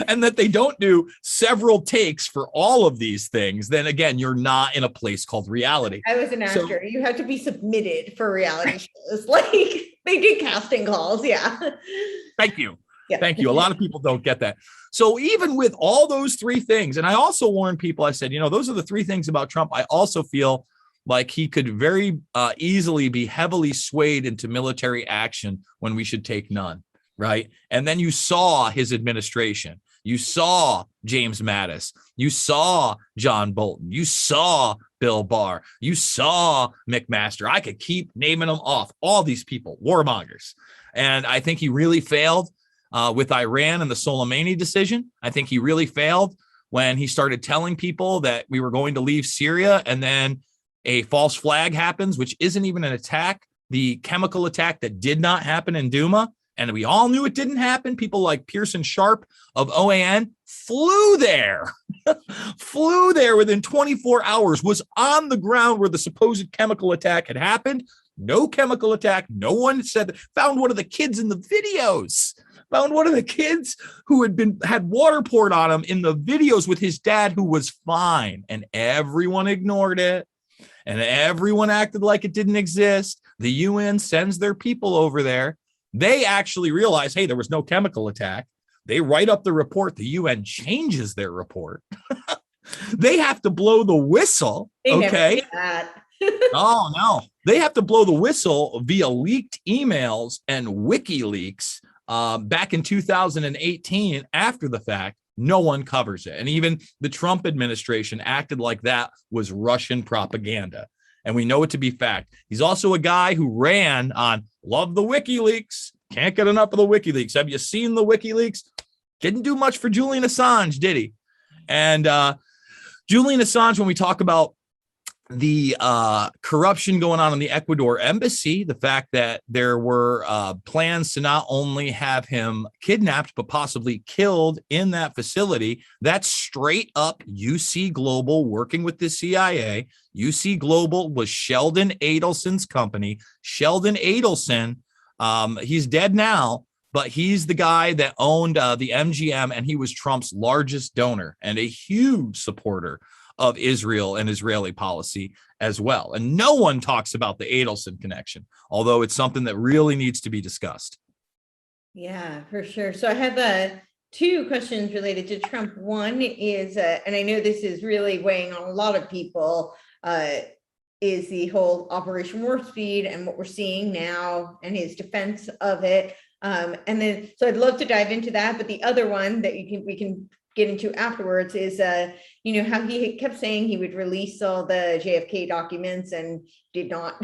and that they don't do several takes for all of these things, then again, you're not in a place called reality. I was an actor. So, you have to be submitted for reality shows. Like, they did casting calls. Yeah. Thank you. Yeah. Thank you. A lot of people don't get that. So even with all those three things, and I also warned people, I said, those are the three things about Trump. I also feel like he could very easily be heavily swayed into military action when we should take none, right? And then you saw his administration. You saw James Mattis. You saw John Bolton. You saw Bill Barr. You saw McMaster. I could keep naming them off. All these people, warmongers. And I think he really failed with Iran and the Soleimani decision. I think he really failed when he started telling people that we were going to leave Syria, and then a false flag happens, which isn't even an attack, the chemical attack that did not happen in Duma. And we all knew it didn't happen. People like Pearson Sharp of OAN flew there within 24 hours, was on the ground where the supposed chemical attack had happened. No chemical attack. No one said that. Found one of the kids in the videos. Found one of the kids who had water poured on him in the videos with his dad, who was fine. And everyone ignored it. And everyone acted like it didn't exist. The UN sends their people over there. They actually realize, hey, there was no chemical attack. They write up the report. The UN changes their report. They have to blow the whistle. They okay. Never did that. Oh, no. They have to blow the whistle via leaked emails and WikiLeaks back in 2018 after the fact. No one covers it. And even the Trump administration acted like that was Russian propaganda. And we know it to be fact. He's also a guy who ran on love the WikiLeaks. Can't get enough of the WikiLeaks. Have you seen the WikiLeaks? Didn't do much for Julian Assange, did he? And Julian Assange, when we talk about the corruption going on in the Ecuador embassy, the fact that there were plans to not only have him kidnapped, but possibly killed in that facility, that's straight up UC Global working with the CIA. UC Global was Sheldon Adelson's company. Sheldon Adelson, he's dead now, but he's the guy that owned the MGM, and he was Trump's largest donor and a huge supporter of Israel and Israeli policy as well. And no one talks about the Adelson connection, although it's something that really needs to be discussed. Yeah, for sure. So I have two questions related to Trump. One is, and I know this is really weighing on a lot of people, is the whole Operation Warp Speed and what we're seeing now and his defense of it. And then, so I'd love to dive into that. But the other one that we can get into afterwards is, how he kept saying he would release all the JFK documents and did not.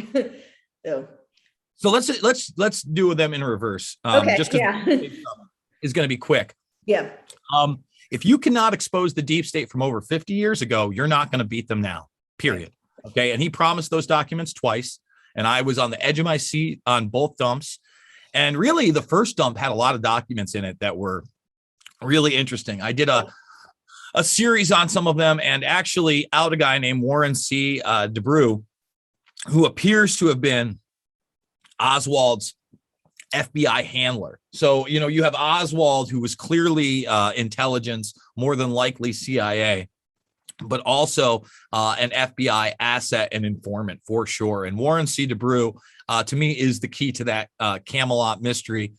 So let's do them in reverse. Okay, just because is going to be quick. Yeah. If you cannot expose the deep state from over 50 years ago, you're not going to beat them now, period. Okay. And he promised those documents twice. And I was on the edge of my seat on both dumps. And really, the first dump had a lot of documents in it that were really interesting. I did a series on some of them, and actually out a guy named Warren C. DeBrew, who appears to have been Oswald's FBI handler. So, you have Oswald, who was clearly intelligence, more than likely CIA, but also an FBI asset and informant for sure. And Warren C. DeBrew, to me, is the key to that Camelot mystery.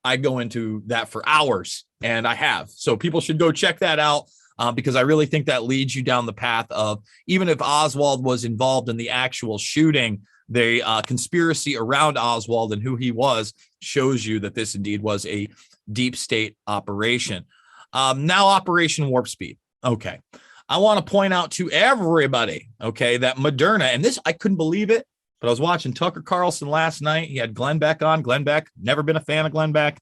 I go into that for hours, and I have. So people should go check that out because I really think that leads you down the path of, even if Oswald was involved in the actual shooting, the conspiracy around Oswald and who he was shows you that this indeed was a deep state operation. Now, Operation Warp Speed. Okay. I want to point out to everybody, okay, that Moderna, and this, I couldn't believe it. But I was watching Tucker Carlson last night. He had Glenn Beck on. Glenn Beck, never been a fan of Glenn Beck.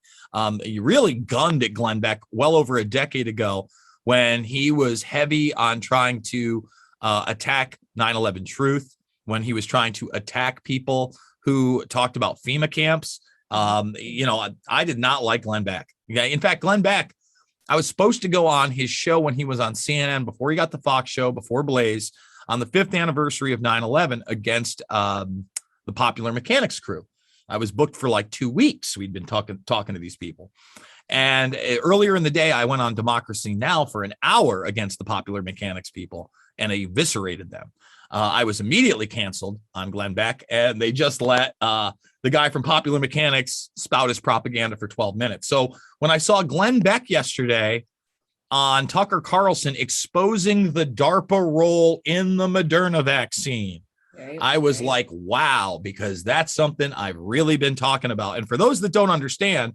He really gunned at Glenn Beck well over a decade ago when he was heavy on trying to attack 9/11 truth, when he was trying to attack people who talked about FEMA camps. I did not like Glenn Beck. In fact, Glenn Beck, I was supposed to go on his show when he was on CNN before he got the Fox show, before Blaze, on the 5th anniversary of 9/11 against the Popular Mechanics crew. I was booked for like 2 weeks. We'd been talking to these people. And earlier in the day, I went on Democracy Now! For an hour against the Popular Mechanics people and eviscerated them. I was immediately canceled on Glenn Beck, and they just let the guy from Popular Mechanics spout his propaganda for 12 minutes. So when I saw Glenn Beck yesterday on Tucker Carlson exposing the DARPA role in the Moderna vaccine, I was like, wow, because that's something I've really been talking about. And for those that don't understand,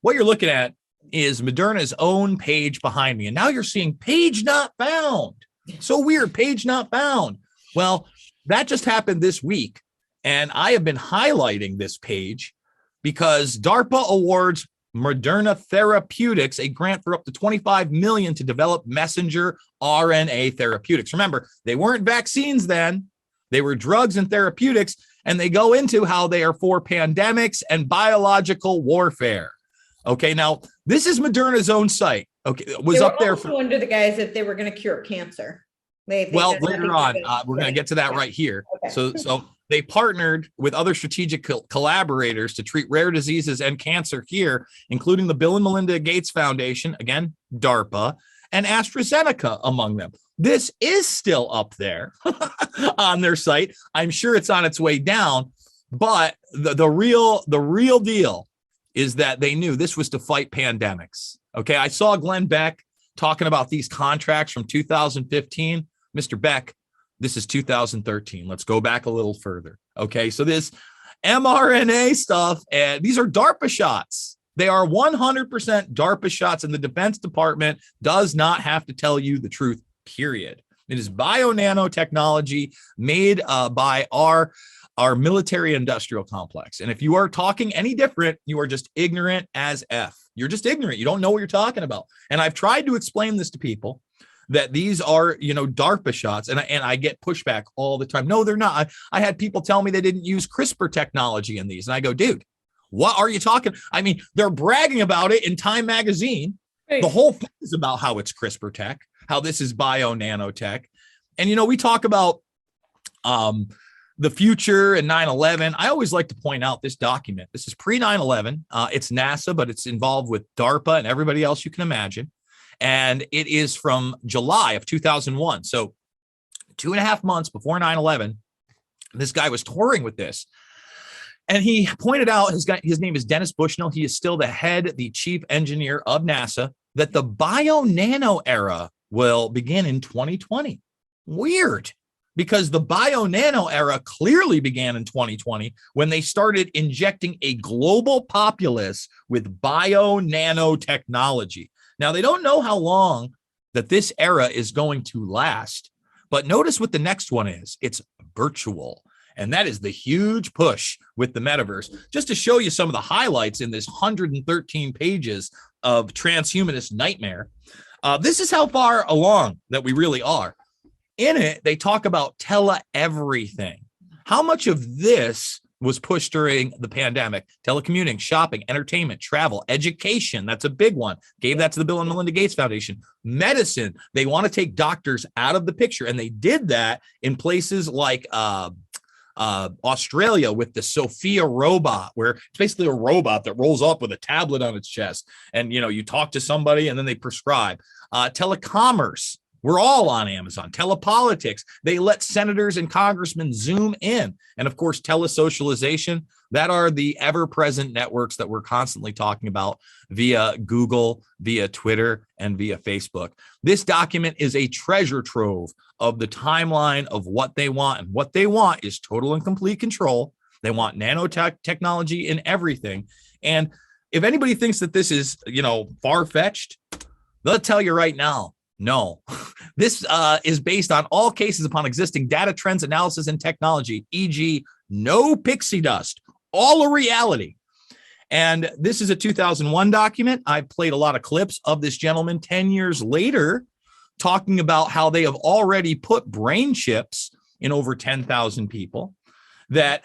what you're looking at is Moderna's own page behind me. And now you're seeing page not found. So weird, page not found. Well, that just happened this week. And I have been highlighting this page because DARPA awards Moderna Therapeutics a grant for up to $25 million to develop messenger RNA therapeutics. Remember, they weren't vaccines then. They were drugs and therapeutics, and they go into how they are for pandemics and biological warfare. Okay, now this is Moderna's own site. Okay, it was up there for under the guise that they were going to cure cancer. Well, later on, we're going to get to that right here. Okay. So they partnered with other strategic collaborators to treat rare diseases and cancer here, including the Bill and Melinda Gates Foundation, again, DARPA, and AstraZeneca among them. This is still up there on their site. I'm sure it's on its way down, but the real deal is that they knew this was to fight pandemics. Okay, I saw Glenn Beck talking about these contracts from 2015. Mr. Beck, this is 2013. Let's go back a little further. Okay, so this mRNA stuff, and these are DARPA shots. They are 100% DARPA shots, and the Defense Department does not have to tell you the truth, period. It is bio-nanotechnology made by our military industrial complex. And if you are talking any different, you are just ignorant as F. You're just ignorant. You don't know what you're talking about. And I've tried to explain this to people, that these are, DARPA shots. And I get pushback all the time. No, they're not. I had people tell me they didn't use CRISPR technology in these. And I go, dude, what are you talking? I mean, they're bragging about it in Time magazine. Hey. The whole thing is about how it's CRISPR tech, how this is bio-nanotech. And, we talk about the future and 9/11. I always like to point out this document. This is pre 9/11. It's NASA, but it's involved with DARPA and everybody else you can imagine. And it is from July of 2001. So 2.5 months before 9/11, this guy was touring with this. And he pointed out, his name is Dennis Bushnell. He is still the chief engineer of NASA, that the bio-nano era will begin in 2020. Weird, because the bio-nano era clearly began in 2020 when they started injecting a global populace with bio-nanotechnology. Now, they don't know how long that this era is going to last, but notice what the next one is. It's virtual. And that is the huge push with the metaverse. Just to show you some of the highlights in this 113 pages of transhumanist nightmare, this is how far along that we really are. In it, they talk about tele-everything. How much of this was pushed during the pandemic? Telecommuting, shopping, entertainment, travel, education. That's a big one. Gave that to the Bill and Melinda Gates Foundation. Medicine. They want to take doctors out of the picture. And they did that in places like Australia with the Sophia robot, where it's basically a robot that rolls up with a tablet on its chest. And, you talk to somebody and then they prescribe. Telecommerce. We're all on Amazon. Telepolitics. They let senators and congressmen Zoom in. And of course, telesocialization. That are the ever-present networks that we're constantly talking about via Google, via Twitter, and via Facebook. This document is a treasure trove of the timeline of what they want. And what they want is total and complete control. They want nanotechnology in everything. And if anybody thinks that this is, far-fetched, they'll tell you right now, no, this is based on all cases upon existing data, trends, analysis, and technology, e.g. No pixie dust, all a reality. And this is a 2001 document. I played a lot of clips of this gentleman 10 years later talking about how they have already put brain chips in over 10,000 people, that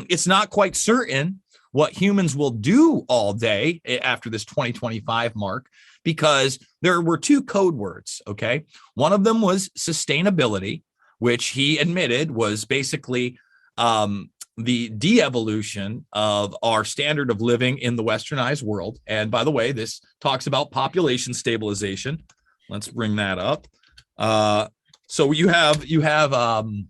it's not quite certain what humans will do all day after this 2025 mark, because there were two code words, okay? One of them was sustainability, which he admitted was basically the de-evolution of our standard of living in the westernized world. And by the way, this talks about population stabilization. Let's bring that up. So you have the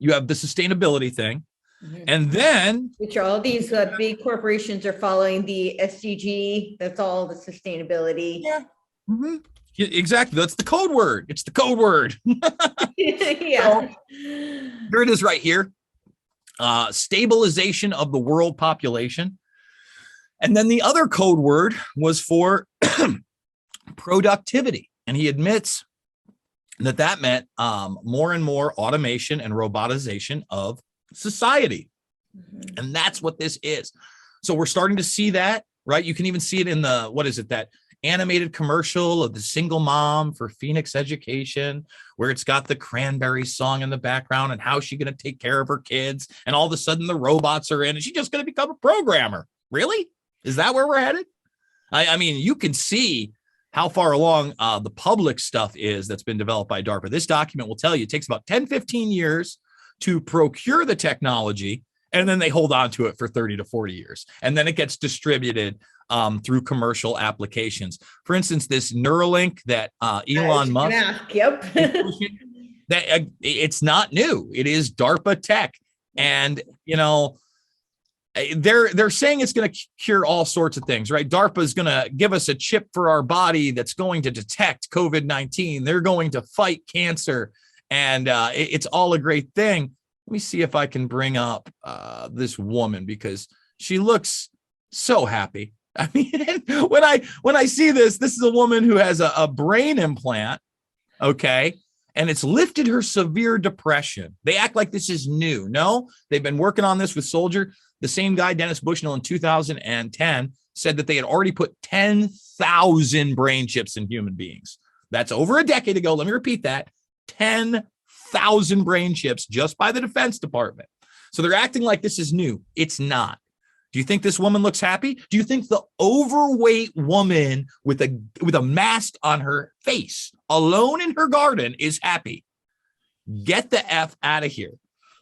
sustainability thing. Mm-hmm. And then, which all these big corporations are following the SDG. That's all the sustainability. Yeah. Mm-hmm. Exactly. That's the code word. It's the code word. Yeah. So, here it is right here. Stabilization of the world population. And then the other code word was for productivity. And he admits that meant more and more automation and robotization of society. Mm-hmm. And that's what this is. So we're starting to see that, right? You can even see it in the, what is it, that animated commercial of the single mom for Phoenix Education, where it's got the Cranberry song in the background and how she's going to take care of her kids. And all of a sudden the robots are in and she's just going to become a programmer. Really? Is that where we're headed? I mean, you can see how far along the public stuff is that's been developed by DARPA. This document will tell you it takes about 10, 15 years to procure the technology, and then they hold on to it for 30 to 40 years. And then it gets distributed through commercial applications. For instance, this Neuralink that Elon Musk, that it's not new. It is DARPA tech. And, you know, they're saying it's going to cure all sorts of things, right? DARPA is going to give us a chip for our body that's going to detect COVID-19. They're going to fight cancer. And it's all a great thing. Let me see if I can bring up this woman, because she looks so happy. I mean, when I see this is a woman who has a brain implant, okay? And it's lifted her severe depression. They act like this is new. No, they've been working on this with Soldier. The same guy, Dennis Bushnell, in 2010 said that they had already put 10,000 brain chips in human beings. That's over a decade ago. Let me repeat that. 10,000 brain chips just by the Defense Department. So they're acting like this is new. It's not. Do you think this woman looks happy? Do you think the overweight woman with a mask on her face, alone in her garden, is happy? Get the F out of here.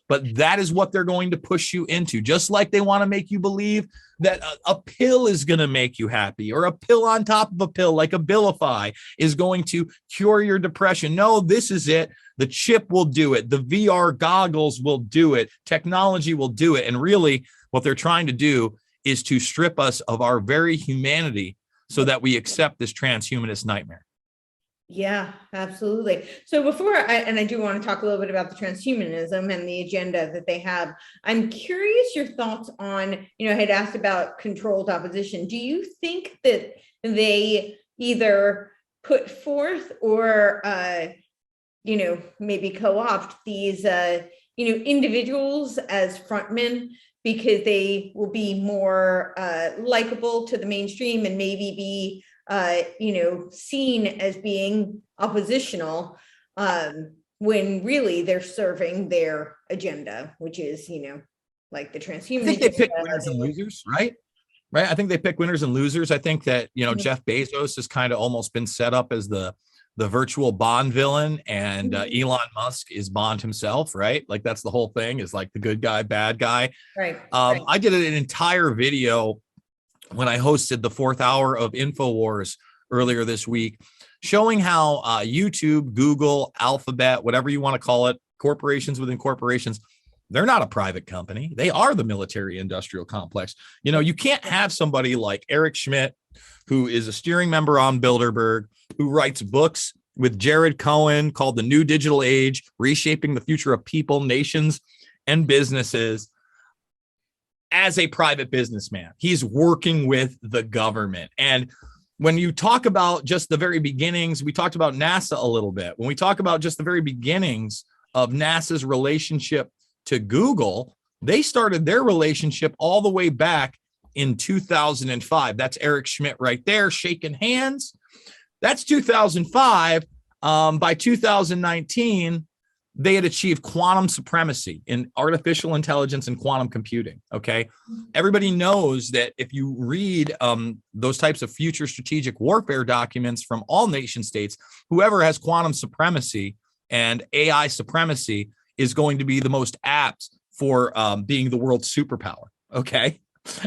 But that is what they're going to push you into, just like they want to make you believe that a pill is going to make you happy, or a pill on top of a pill like Abilify is going to cure your depression. No, this is it. The chip will do it. The VR goggles will do it. Technology will do it. And really, what they're trying to do is to strip us of our very humanity so that we accept this transhumanist nightmare. Yeah, absolutely. So before I do want to talk a little bit about the transhumanism and the agenda that they have, I'm curious your thoughts on, I had asked about controlled opposition. Do you think that they either put forth or, maybe co-opt these, individuals as frontmen because they will be more likable to the mainstream and maybe be seen as being oppositional when really they're serving their agenda, which is, like the transhuman. I think they pick winners and losers, right? I think they pick winners and losers. I think that, Jeff Bezos has kind of almost been set up as the virtual Bond villain, and Elon Musk is Bond himself, right? Like that's the whole thing, is like the good guy, bad guy. Right. I did an entire video when I hosted the 4th hour of InfoWars earlier this week, showing how YouTube, Google, Alphabet, whatever you want to call it, corporations within corporations, they're not a private company. They are the military industrial complex. You can't have somebody like Eric Schmidt, who is a steering member on Bilderberg, who writes books with Jared Cohen called The New Digital Age, Reshaping the Future of People, Nations, and Businesses, as a private businessman. He's working with the government. And when you talk about just the very beginnings, we talked about NASA a little bit. When we talk about just the very beginnings of NASA's relationship to Google, they started their relationship all the way back in 2005. That's Eric Schmidt right there, shaking hands. That's 2005. By 2019, they had achieved quantum supremacy in artificial intelligence and quantum computing. Okay. Everybody knows that if you read those types of future strategic warfare documents from all nation states, whoever has quantum supremacy and AI supremacy is going to be the most apt for being the world's superpower. Okay.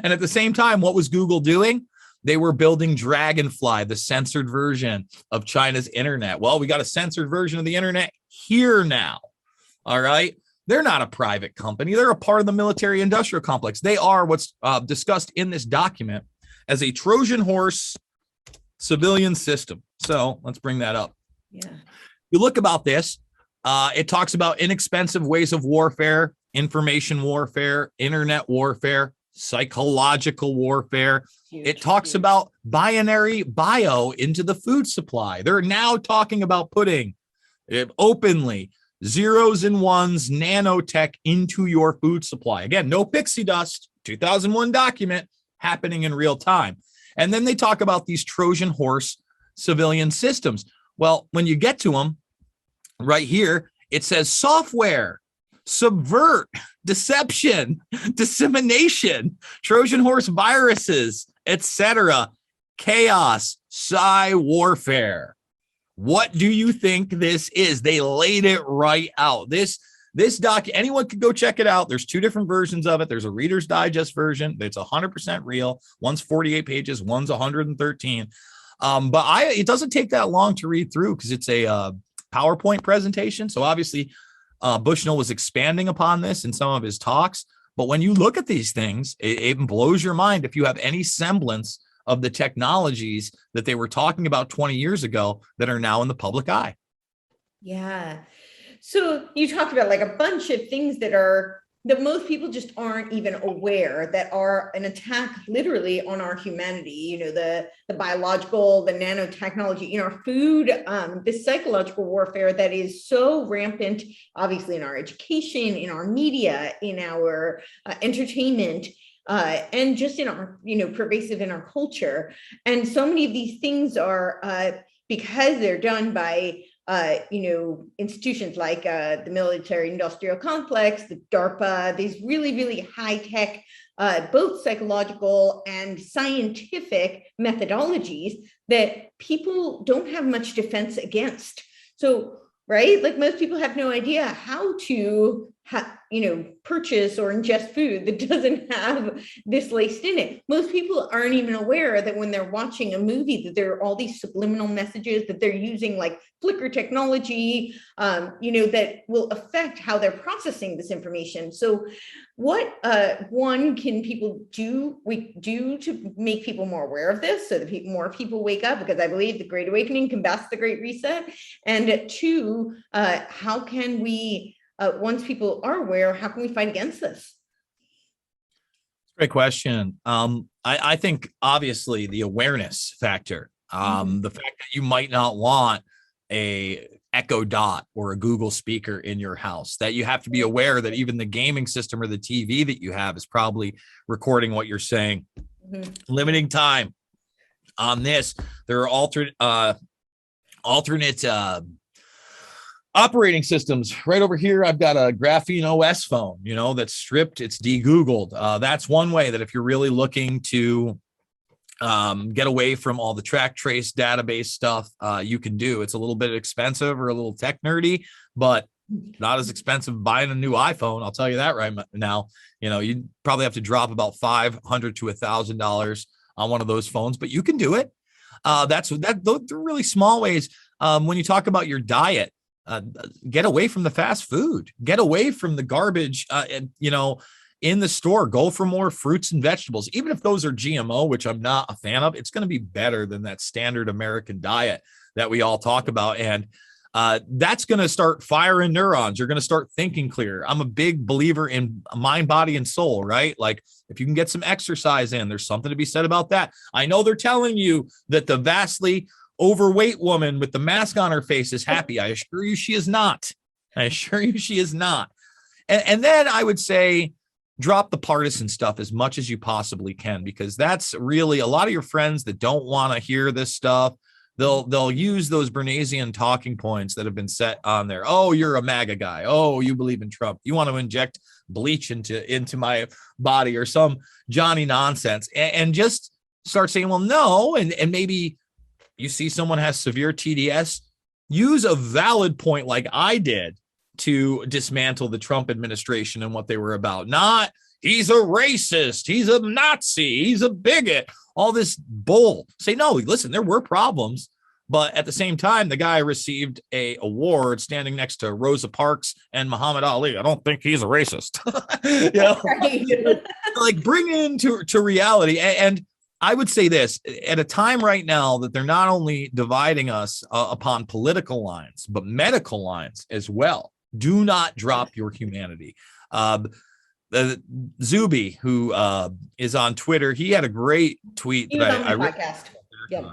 And at the same time, what was Google doing? They were building Dragonfly, the censored version of China's internet. Well, we got a censored version of the internet here now. All right. They're not a private company. They're a part of the military industrial complex. They are what's discussed in this document as a Trojan horse civilian system. So let's bring that up. Yeah. You look about this. It talks about inexpensive ways of warfare, information warfare, internet warfare, psychological warfare. It talks about binary bio into the food supply. They're now talking about putting it openly zeros and ones nanotech into your food supply. Again, no pixie dust, 2001 document happening in real time. And then they talk about these Trojan horse civilian systems. Well, when you get to them right here, it says software, subvert, deception, dissemination, Trojan horse viruses, etc. Chaos, psi warfare. What do you think this is? They laid it right out. This doc, anyone could go check it out. There's two different versions of it. There's a Reader's Digest version that's 100% real. One's 48 pages, one's 113. But it doesn't take that long to read through because it's a PowerPoint presentation. So obviously, Bushnell was expanding upon this in some of his talks. But when you look at these things, it blows your mind if you have any semblance of the technologies that they were talking about 20 years ago that are now in the public eye. Yeah. So you talked about like a bunch of things that most people just aren't even aware that are an attack literally on our humanity, you know, the biological, the nanotechnology in our food, the psychological warfare that is so rampant, obviously in our education, in our media, in our entertainment, and just in our, you know, pervasive in our culture. And so many of these things are because they're done by you know, institutions like the military industrial complex, the DARPA, these really, really high tech, both psychological and scientific methodologies that people don't have much defense against. So, right, like most people have no idea how to, you know, purchase or ingest food that doesn't have this laced in it. Most people aren't even aware that when they're watching a movie that there are all these subliminal messages that they're using, like Flickr technology, you know, that will affect how they're processing this information. So what one can people do to make people more aware of this so that more people wake up? Because I believe the Great Awakening combats the Great Reset. And two, how can we, once people are aware, how can we fight against this? Great question. I think obviously the awareness factor, the fact that you might not want a Echo Dot or a Google speaker in your house, that you have to be aware that even the gaming system or the TV that you have is probably recording what you're saying. Limiting time on this. There are alternate operating systems. Right over here, I've got a Graphene OS phone, you know, that's stripped, it's de-Googled. That's one way that if you're really looking to get away from all the track trace database stuff, you can do. It's a little bit expensive or a little tech nerdy, but not as expensive buying a new iPhone. I'll tell you that right now. You know, you'd probably have to drop about $500 to $1,000 on one of those phones, but you can do it. Those are really small ways. When you talk about your diet, get away from the fast food, get away from the garbage, you know, in the store. Go for more fruits and vegetables. Even if those are GMO, which I'm not a fan of, it's going to be better than that standard American diet that we all talk about. And that's going to start firing neurons. You're going to start thinking clear. I'm a big believer in mind, body, and soul, right? Like if you can get some exercise in, there's something to be said about that. I know they're telling you that the vastly overweight woman with the mask on her face is happy. I assure you she is not. I assure you she is not. And then I would say drop the partisan stuff as much as you possibly can, because that's really a lot of your friends that don't want to hear this stuff. They'll use those Bernaysian talking points that have been set on there. Oh, you're a MAGA guy. Oh, you believe in Trump. You want to inject bleach into my body or some Johnny nonsense, and just start saying, well, no. And maybe you see someone has severe TDS, use a valid point like I did to dismantle the Trump administration and what they were about. Not he's a racist, he's a Nazi, he's a bigot, all this bull. Say, no, listen, there were problems, but at the same time, the guy received a award standing next to Rosa Parks and Muhammad Ali. I don't think he's a racist. Like bring it into reality. And I would say this, at a time right now that they're not only dividing us upon political lines, but medical lines as well. Do not drop your humanity. Zuby, who is on Twitter, he had a great tweet. He was on the podcast. Yep.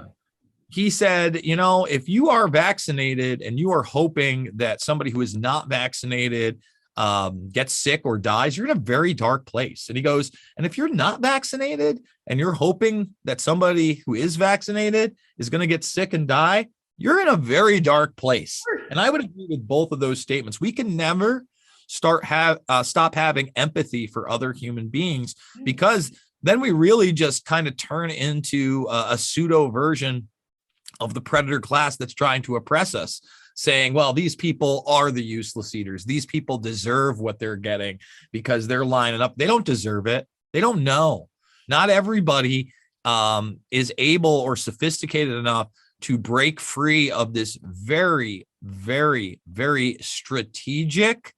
He said, if you are vaccinated and you are hoping that somebody who is not vaccinated gets sick or dies, you're in a very dark place. And he goes, and if you're not vaccinated and you're hoping that somebody who is vaccinated is going to get sick and die, you're in a very dark place. And I would agree with both of those statements. We can never stop having empathy for other human beings, because then we really just kind of turn into a pseudo version of the predator class that's trying to oppress us, saying, well, these people are the useless eaters. These people deserve what they're getting because they're lining up. They don't deserve it. They don't know. Not everybody is able or sophisticated enough to break free of this very, very, very strategic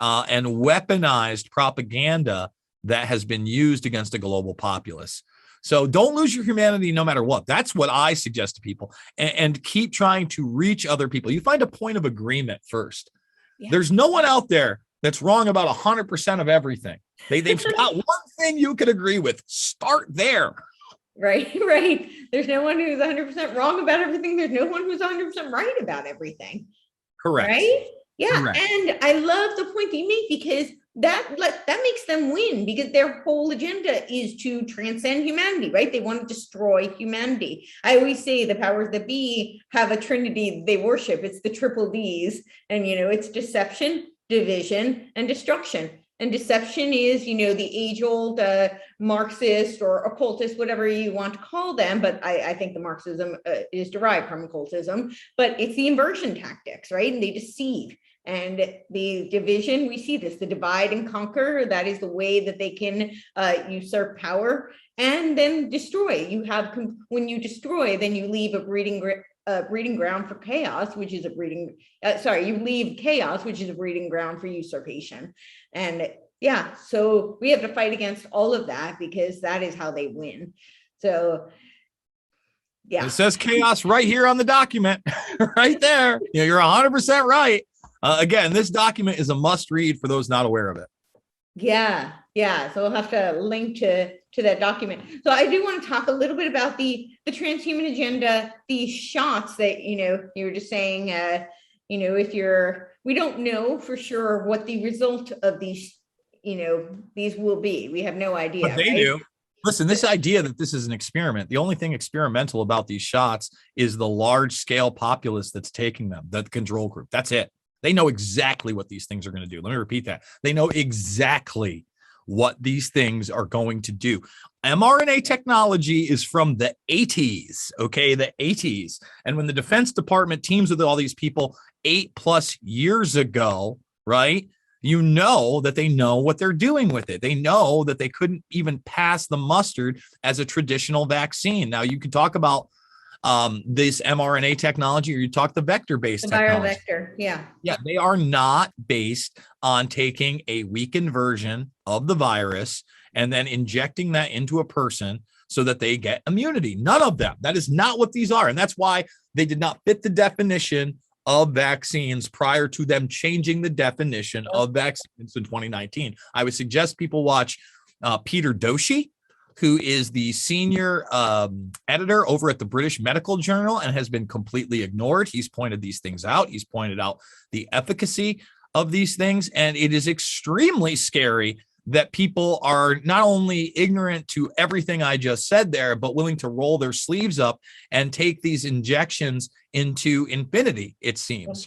and weaponized propaganda that has been used against a global populace. So don't lose your humanity no matter what. That's what I suggest to people, and keep trying to reach other people. You find a point of agreement first. Yeah. There's no one out there that's wrong about 100% of everything. They've got one thing you could agree with. Start there. Right. There's no one who's 100% wrong about everything. There's no one who's 100% right about everything. Correct. Right? Yeah. Correct. And I love the point that you make, because that makes them win, because their whole agenda is to transcend humanity, right? They want to destroy humanity. I always say the powers that be have a trinity they worship. It's the triple Ds, and it's deception, division, and destruction. And deception is, the age-old Marxist or occultist, whatever you want to call them. But I think the Marxism is derived from occultism. But it's the inversion tactics, right? And they deceive. And the division, we see this, the divide and conquer. That is the way that they can usurp power and then destroy. When you destroy, then you leave a breeding ground for chaos, which is you leave chaos, which is a breeding ground for usurpation. And yeah, so we have to fight against all of that, because that is how they win. So yeah. It says chaos right here on the document, right there. You're 100% right. Again, this document is a must read for those not aware of it. Yeah. So we'll have to link to that document. So I do want to talk a little bit about the transhuman agenda, these shots that, you were just saying, we don't know for sure what the result of these will be. We have no idea. But they do. Listen, this idea that this is an experiment, the only thing experimental about these shots is the large scale populace that's taking them, the control group. That's it. They know exactly what these things are going to do. Let me repeat that. They know exactly what these things are going to do. mRNA technology is from the 80s, okay? The 80s. And when the Defense Department teams with all these people 8+ years ago, right? That they know what they're doing with it. They know that they couldn't even pass the mustard as a traditional vaccine. Now, you can talk about this mRNA technology, or you talk the vector-based technology. Viral vector, yeah. Yeah, they are not based on taking a weakened version of the virus and then injecting that into a person so that they get immunity. None of them. That is not what these are. And that's why they did not fit the definition of vaccines prior to them changing the definition of vaccines in 2019. I would suggest people watch Peter Doshi, who is the senior editor over at the British Medical Journal and has been completely ignored. He's pointed these things out. He's pointed out the efficacy of these things. And it is extremely scary that people are not only ignorant to everything I just said there, but willing to roll their sleeves up and take these injections into infinity, it seems.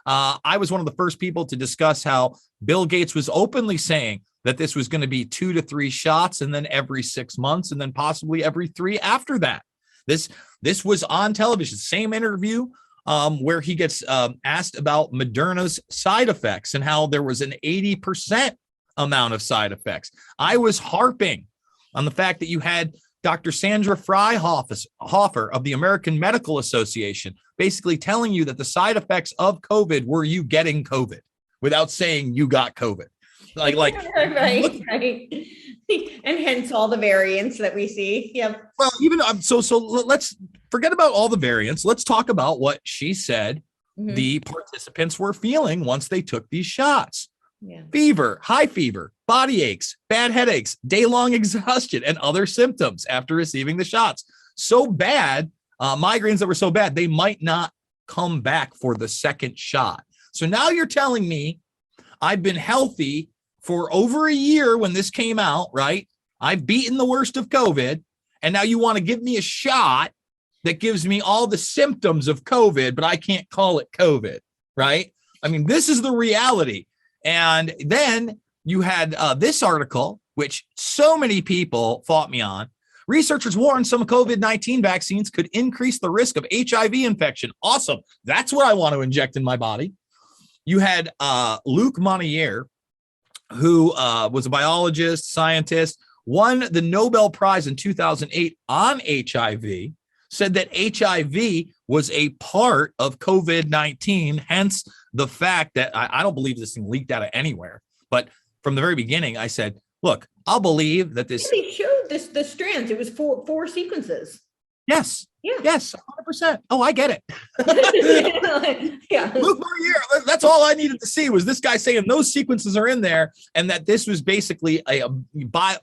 I was one of the first people to discuss how Bill Gates was openly saying that this was going to be 2 to 3 shots, and then every 6 months, and then possibly every 3 after that. This was on television, same interview where he gets asked about Moderna's side effects and how there was an 80% amount of side effects. I was harping on the fact that you had Dr. Sandra Fryhofer of the American Medical Association basically telling you that the side effects of COVID were you getting COVID without saying you got COVID. Like right. And hence all the variants that we see. Yep. Well, even so let's forget about all the variants. Let's talk about what she said the participants were feeling once they took these shots. Yeah. Fever, high fever, body aches, bad headaches, day-long exhaustion, and other symptoms after receiving the shots. So bad, migraines that were so bad, they might not come back for the second shot. So now you're telling me I've been healthy for over a year when this came out, right? I've beaten the worst of COVID, and now you want to give me a shot that gives me all the symptoms of COVID, but I can't call it COVID, right? I mean, this is the reality. And then you had this article, which so many people fought me on. Researchers warn some COVID-19 vaccines could increase the risk of HIV infection. Awesome. That's what I want to inject in my body. You had Luc Montagnier, who was a biologist, scientist, won the Nobel Prize in 2008 on HIV, said that HIV was a part of COVID-19, hence the fact that I don't believe this thing leaked out of anywhere. But from the very beginning, I said, look, I'll believe that this. They showed the strands. It was four sequences. Yes. Yeah. Yes. 100%. Oh, I get it. Yeah. Luc Montagnier, that's all I needed to see was this guy saying those sequences are in there and that this was basically a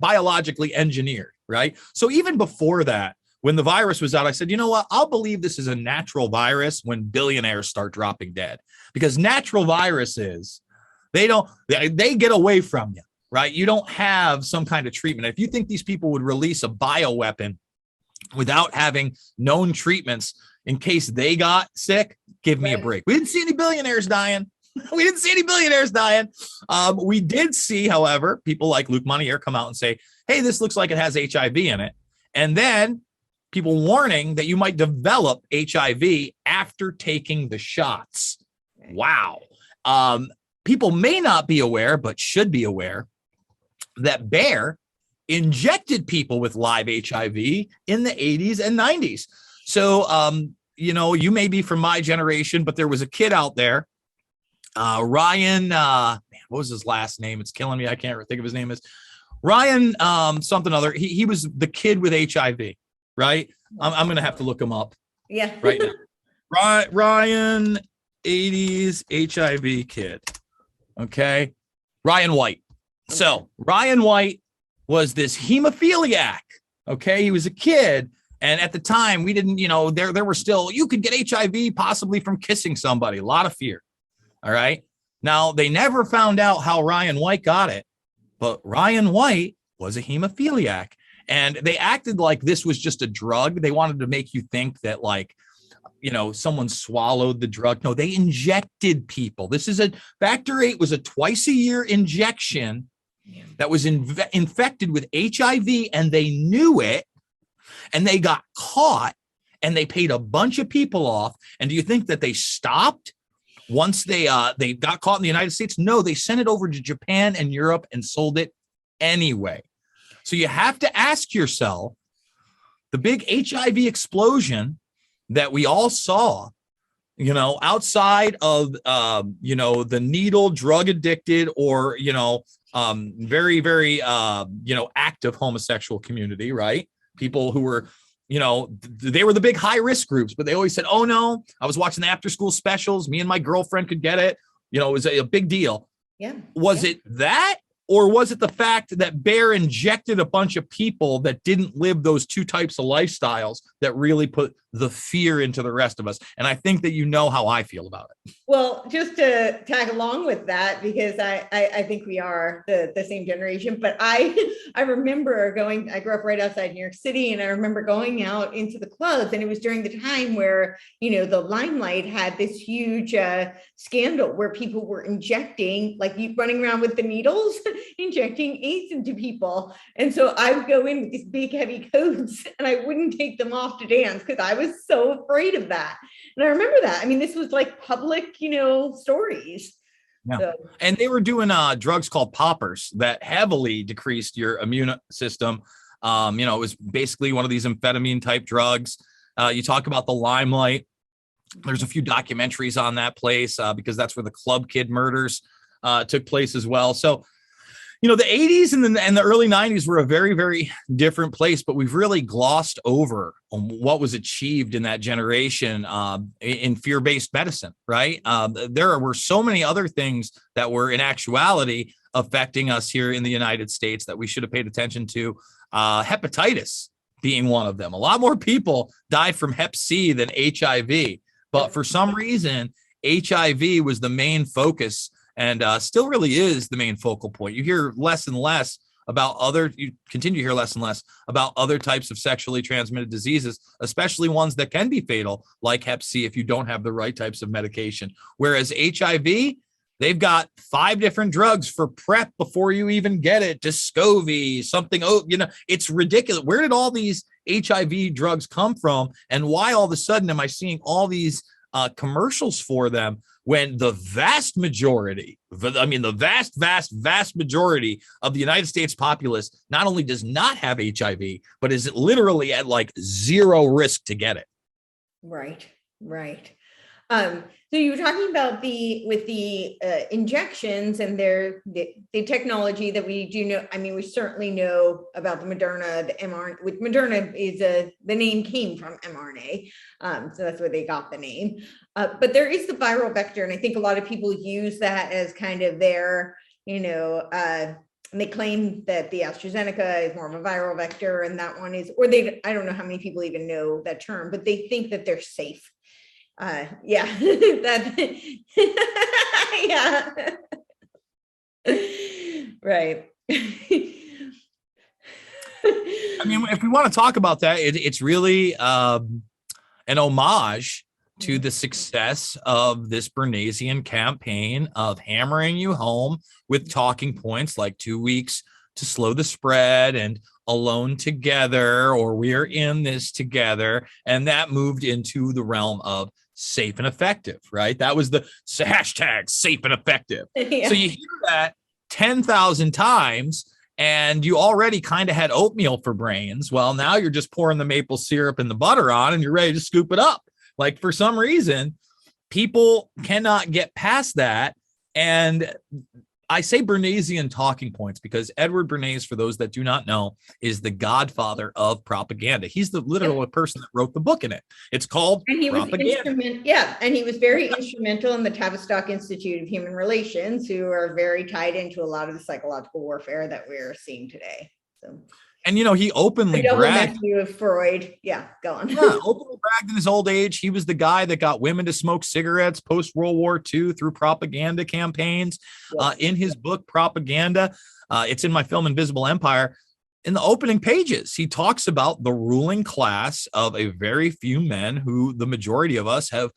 biologically engineered, right? So even before that, when the virus was out, I said, you know what? I'll believe this is a natural virus when billionaires start dropping dead, because natural viruses, they get away from you, right? You don't have some kind of treatment. If you think these people would release a bioweapon without having known treatments in case they got sick, give me a break. We didn't see any billionaires dying. We did see, however, people like Luc Montagnier come out and say, hey, this looks like it has HIV in it. And then people warning that you might develop HIV after taking the shots. Wow. People may not be aware, but should be aware that Bayer injected people with live HIV in the 80s and 90s. So, you may be from my generation, but there was a kid out there, Ryan, what was his last name? It's killing me. I can't think of his name is Ryan, something other. He was the kid with HIV, right? I'm going to have to look him up. Yeah. Right now. Ryan, 80s HIV kid. Okay. Ryan White. So Ryan White was this hemophiliac. Okay. He was a kid. And at the time we didn't, there were still, you could get HIV possibly from kissing somebody, a lot of fear. All right. Now they never found out how Ryan White got it, but Ryan White was a hemophiliac and they acted like this was just a drug. They wanted to make you think that someone swallowed the drug. No, they injected people. Factor 8 was a twice a year injection that was infected with HIV and they knew it and they got caught and they paid a bunch of people off. And do you think that they stopped once they got caught in the United States? No, they sent it over to Japan and Europe and sold it anyway. So you have to ask yourself, the big HIV explosion that we all saw, outside of, the needle drug addicted or, very, very, active homosexual community, right? People who were, they were the big high risk groups, but they always said, oh no, I was watching the after school specials. Me and my girlfriend could get it. It was a big deal. Yeah. Was it that, Or was it the fact that Bear injected a bunch of people that didn't live those two types of lifestyles that really put the fear into the rest of us? And I think that you know how I feel about it. Well, just to tag along with that, because I think we are the same generation, but I remember going, I grew up right outside New York City, and I remember going out into the clubs, and it was during the time where, you know, the Limelight had this huge scandal where people were injecting, like you running around with the needles, injecting AIDS into people. And so I would go in with these big heavy coats, and I wouldn't take them off to dance because I was so afraid of that. And I remember that. I mean, this was like public, you know, stories. Yeah. So. And they were doing drugs called poppers that heavily decreased your immune system. You know, it was basically one of these amphetamine type drugs. You talk about the Limelight. There's a few documentaries on that place because that's where the Club Kid murders took place as well. So, you know, the 80s and the early 90s were a very, very different place, but we've really glossed over on what was achieved in that generation in fear-based medicine, right? There were so many other things that were in actuality affecting us here in the United States that we should have paid attention to. Hepatitis being one of them. A lot more people died from Hep C than HIV, but for some reason, HIV was the main focus and still really is the main focal point. You hear less and less about you continue to hear less and less about other types of sexually transmitted diseases, especially ones that can be fatal, like Hep C, if you don't have the right types of medication. Whereas HIV, they've got 5 different drugs for PrEP before you even get it, Descovy, something, you know, it's ridiculous. Where did all these HIV drugs come from? And why all of a sudden am I seeing all these commercials for them when the vast majority, vast majority of the United States populace not only does not have HIV, but is literally at like zero risk to get it? Right. So you were talking about the injections and the technology that we do know. I mean, we certainly know about the Moderna, the mRNA. With Moderna is the name came from mRNA, so that's where they got the name. But there is the viral vector, and I think a lot of people use that as kind of their, you know, and they claim that the AstraZeneca is more of a viral vector, and that one is, or I don't know how many people even know that term, but they think that they're safe. Yeah. Yeah. Right. I mean, if we want to talk about that, it's really an homage to the success of this Bernaysian campaign of hammering you home with talking points like 2 weeks to slow the spread and alone together, or we're in this together. And that moved into the realm of safe and effective, right? That was the hashtag safe and effective. Yeah. So you hear that 10,000 times and you already kind of had oatmeal for brains. Well, now you're just pouring the maple syrup and the butter on and you're ready to scoop it up. Like, for some reason, people cannot get past that. And I say Bernaysian talking points because Edward Bernays, for those that do not know, is the godfather of propaganda. He's the literal person that wrote the book in it. It's called Propaganda. And he was very instrumental in the Tavistock Institute of Human Relations, who are very tied into a lot of the psychological warfare that we're seeing today. So. And, you know, he openly bragged. Of Freud. Yeah, go on. Yeah, openly bragged in his old age. He was the guy that got women to smoke cigarettes post-World War II through propaganda campaigns. Yes. In his book, Propaganda, it's in my film, Invisible Empire. In the opening pages, he talks about the ruling class of a very few men who the majority of us have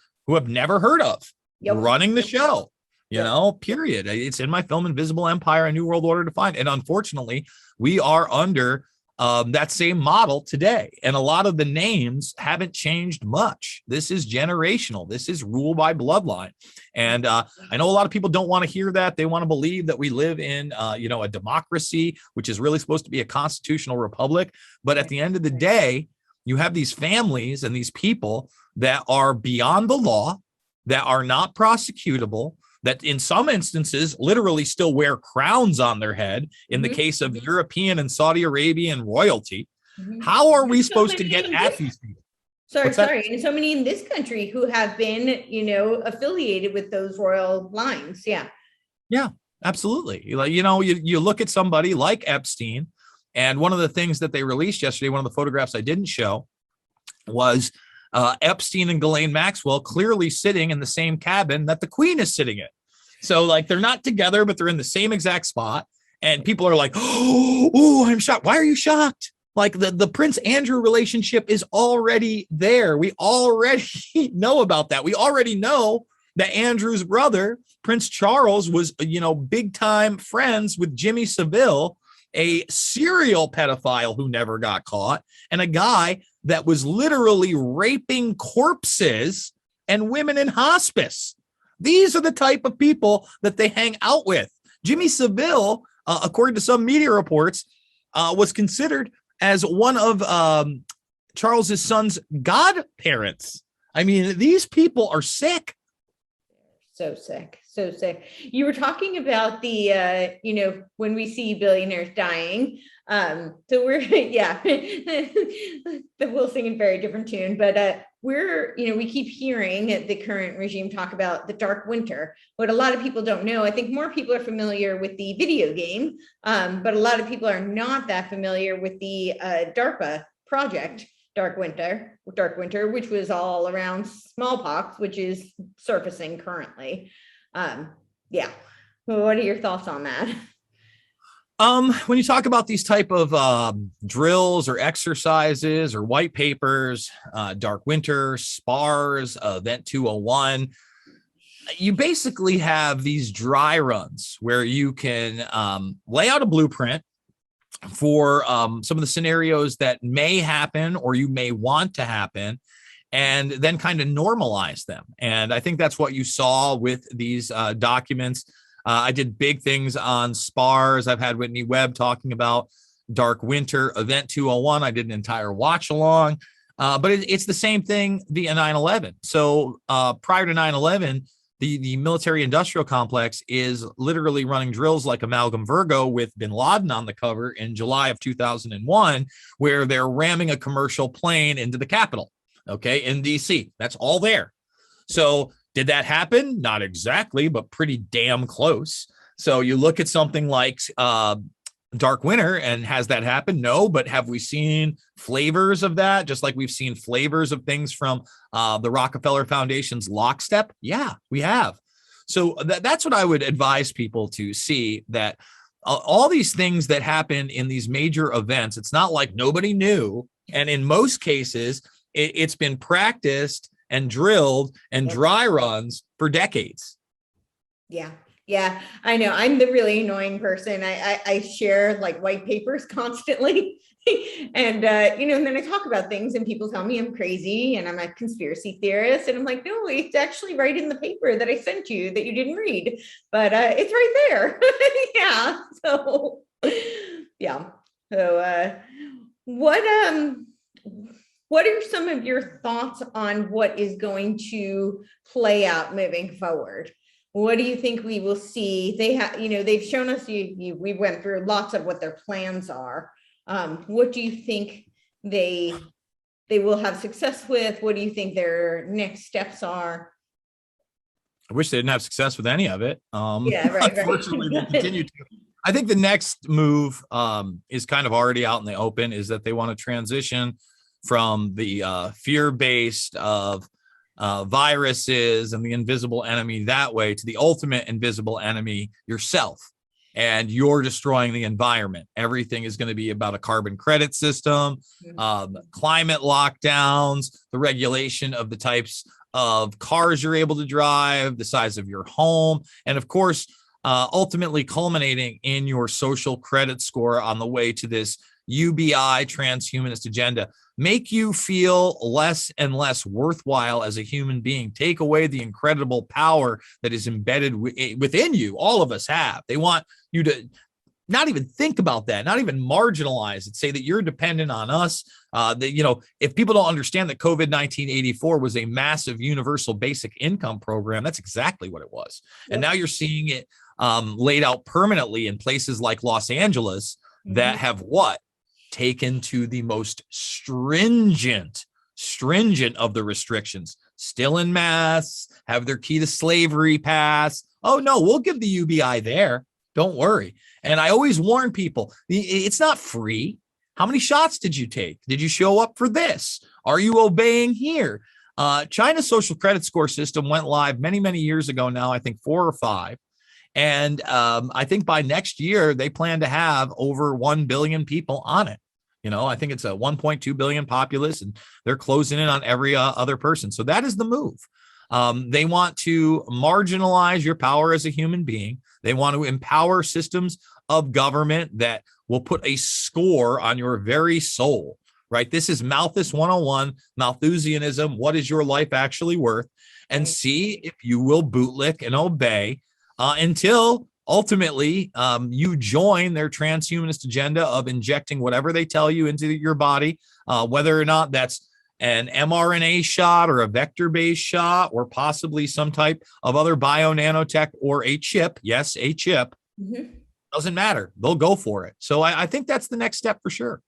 never heard of running the show. You know, period. It's in my film, Invisible Empire, A New World Order Defined. And unfortunately, we are under that same model today. And a lot of the names haven't changed much. This is generational. This is rule by bloodline. And I know a lot of people don't want to hear that. They want to believe that we live in, you know, a democracy, which is really supposed to be a constitutional republic. But at the end of the day, you have these families and these people that are beyond the law, that are not prosecutable, that in some instances literally still wear crowns on their head in the case of European and Saudi Arabian royalty. How are we supposed to get at these people? Sorry. And so many in this country who have been, you know, affiliated with those royal lines. Yeah. Yeah. Absolutely. You look at somebody like Epstein, and one of the things that they released yesterday, one of the photographs I didn't show, was Epstein and Ghislaine Maxwell clearly sitting in the same cabin that the Queen is sitting in. So like they're not together, but they're in the same exact spot. And people are like, oh, I'm shocked. Why are you shocked? Like the Prince Andrew relationship is already there. We already know about that. We already know that Andrew's brother, Prince Charles, was, big time friends with Jimmy Savile, a serial pedophile who never got caught, and a guy that was literally raping corpses and women in hospice. These are the type of people that they hang out with. Jimmy Savile, according to some media reports, was considered as one of Charles's son's godparents. I mean, these people are sick. So sick, so sick. You were talking about the, when we see billionaires dying. So we're, yeah, we'll sing in a very different tune, but we keep hearing the current regime talk about the dark winter. What a lot of people don't know, I think more people are familiar with the video game, but a lot of people are not that familiar with the DARPA project, Dark Winter, which was all around smallpox, which is surfacing currently. Yeah. What are your thoughts on that? When you talk about these type of drills or exercises or white papers, Dark Winter, SPARS, Event 201, you basically have these dry runs where you can lay out a blueprint for some of the scenarios that may happen or you may want to happen, and then kind of normalize them. And I think that's what you saw with these documents. I did big things on SPARS. I've had Whitney Webb talking about Dark Winter, Event 201. I did an entire watch along, but it's the same thing via 9/11. So prior to 9/11, the military industrial complex is literally running drills like Amalgam Virgo with bin Laden on the cover in July of 2001, where they're ramming a commercial plane into the Capitol, in DC. That's all there. So did that happen? Not exactly, but pretty damn close. So you look at something like Dark Winter, and has that happened? No, but have we seen flavors of that? Just like we've seen flavors of things from the Rockefeller Foundation's Lockstep? Yeah, we have. So that's what I would advise people to see, that all these things that happen in these major events, it's not like nobody knew. And in most cases, it's been practiced and drilled and dry runs for decades. Yeah. Yeah, I know. I'm the really annoying person. I share like white papers constantly. And, and then I talk about things and people tell me I'm crazy and I'm a conspiracy theorist. And I'm like, no, it's actually right in the paper that I sent you that you didn't read, but it's right there. Yeah. So, yeah. So what are some of your thoughts on what is going to play out moving forward? What do you think we will see? They have, they've shown us, we went through lots of what their plans are. What do you think they will have success with? What do you think their next steps are? I wish they didn't have success with any of it. Yeah, right. Unfortunately, they continue to. I think the next move is kind of already out in the open, is that they want to transition from the fear-based of viruses and the invisible enemy that way to the ultimate invisible enemy, yourself. And you're destroying the environment. Everything is going to be about a carbon credit system, climate lockdowns, the regulation of the types of cars you're able to drive, the size of your home, and of course, ultimately culminating in your social credit score on the way to this UBI transhumanist agenda. Make you feel less and less worthwhile as a human being. Take away the incredible power that is embedded within you. All of us have. They want you to not even think about that, not even marginalize it, say that you're dependent on us. That, if people don't understand that COVID-19 84 was a massive universal basic income program, that's exactly what it was. Yep. And now you're seeing it laid out permanently in places like Los Angeles that have taken to the most stringent of the restrictions, still in masks, have their key to slavery pass, Oh, no, we'll give the UBI there. Don't worry. And I always warn people, it's not free. How many shots did you take? Did you show up for this? Are you obeying here? China's social credit score system went live many, many years ago now, I think 4 or 5. And I think by next year, they plan to have over 1 billion people on it. I think it's a 1.2 billion populace, and they're closing in on every other person. So that is the move. They want to marginalize your power as a human being. They want to empower systems of government that will put a score on your very soul, right? This is Malthus 101, Malthusianism. What is your life actually worth? And see if you will bootlick and obey until ultimately you join their transhumanist agenda of injecting whatever they tell you into your body, whether or not that's an mRNA shot or a vector-based shot or possibly some type of other bio nanotech or a chip. Yes, a chip. Mm-hmm. Doesn't matter. They'll go for it. So I think that's the next step for sure.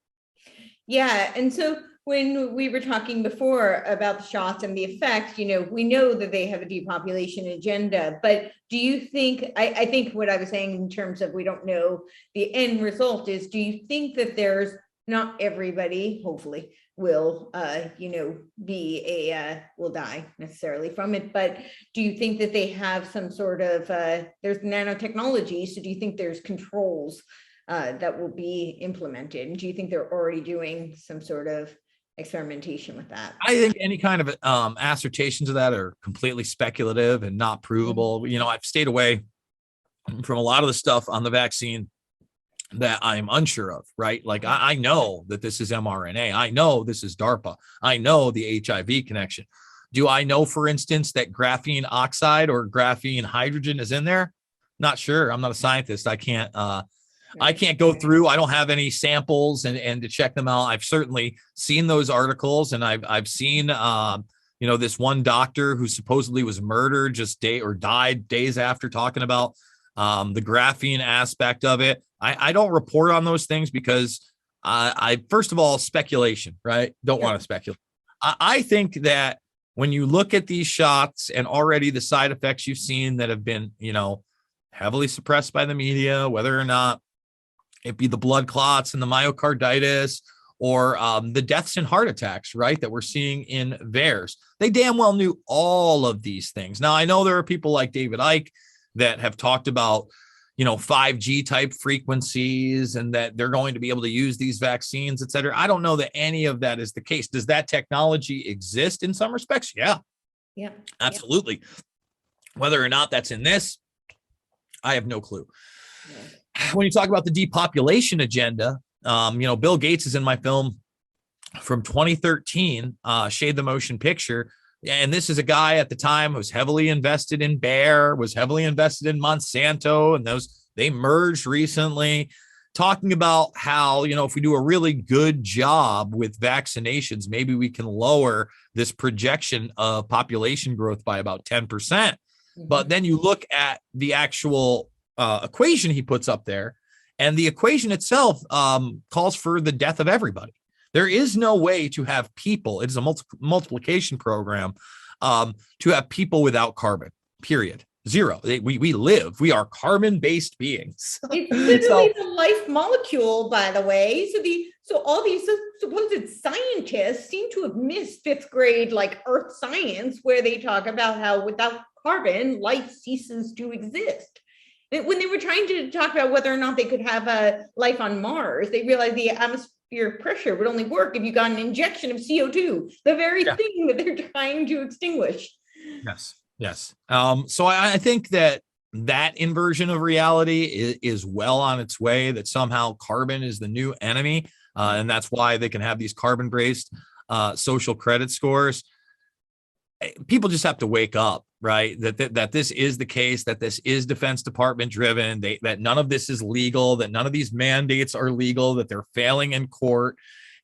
Yeah. And so when we were talking before about the shots and the effect, we know that they have a depopulation agenda, but do you think, I think what I was saying in terms of we don't know the end result is, do you think that there's not everybody, hopefully, will, will die necessarily from it, but do you think that they have some sort of, there's nanotechnology, so do you think there's controls that will be implemented? And do you think they're already doing some sort of experimentation with that? I think any kind of assertions of that are completely speculative and not provable. Mm-hmm. I've stayed away from a lot of the stuff on the vaccine that I'm unsure of, right? Like I know that this is mRNA. I know this is DARPA. I know the HIV connection. Do I know, for instance, that graphene oxide or graphene hydrogen is in there? Not sure. I'm not a scientist. I can't go through. I don't have any samples and to check them out. I've certainly seen those articles, and I've seen this one doctor who supposedly was murdered died days after talking about the graphene aspect of it. I don't report on those things because I first of all, speculation, right? Don't want to speculate. I think that when you look at these shots and already the side effects you've seen that have been, heavily suppressed by the media, whether or not it be the blood clots and the myocarditis or the deaths and heart attacks, right, that we're seeing in VAERS. They damn well knew all of these things. Now, I know there are people like David Icke that have talked about, 5G type frequencies and that they're going to be able to use these vaccines, et cetera. I don't know that any of that is the case. Does that technology exist in some respects? Yeah, absolutely. Whether or not that's in this, I have no clue. When you talk about the depopulation agenda, Bill Gates is in my film from 2013, Shade the Motion Picture. And this is a guy at the time who was heavily invested in Bayer, was heavily invested in Monsanto, and they merged recently, talking about how, if we do a really good job with vaccinations, maybe we can lower this projection of population growth by about 10%. Mm-hmm. But then you look at the actual equation he puts up there, and the equation itself calls for the death of everybody. There is no way to have people. It is a multiplication program to have people without carbon, period. Zero. We live. We are carbon-based beings. It's literally the life molecule, by the way. So all these supposed scientists seem to have missed fifth grade, like earth science, where they talk about how without carbon, life ceases to exist. When they were trying to talk about whether or not they could have a life on Mars, they realized the atmosphere pressure would only work if you got an injection of CO2, the very thing that they're trying to extinguish. Yes. So I think that inversion of reality is well on its way, that somehow carbon is the new enemy. And that's why they can have these carbon-based social credit scores. People just have to wake up, right? That this is the case, that this is Defense Department driven, that none of this is legal, that none of these mandates are legal, that they're failing in court,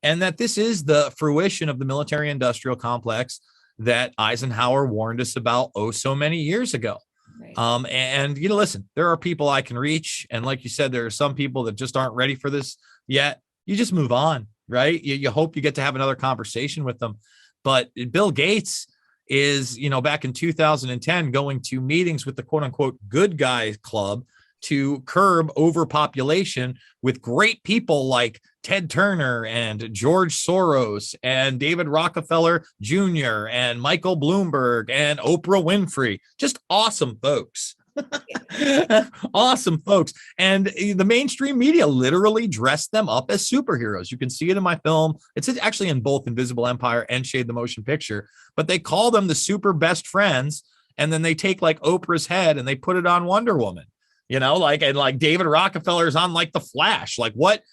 and that this is the fruition of the military industrial complex that Eisenhower warned us about so many years ago. Right. And listen, there are people I can reach, and like you said, there are some people that just aren't ready for this yet. You just move on, right? You hope you get to have another conversation with them. But Bill Gates, is, back in 2010, going to meetings with the quote unquote good guy club to curb overpopulation with great people like Ted Turner and George Soros and David Rockefeller Jr. and Michael Bloomberg and Oprah Winfrey. Just awesome folks. Awesome folks. And the mainstream media literally dressed them up as superheroes. You can see it in my film. It's actually in both Invisible Empire and Shade the Motion Picture, but they call them the super best friends. And then they take like Oprah's head and they put it on Wonder Woman, and David Rockefeller's on like the Flash. Like what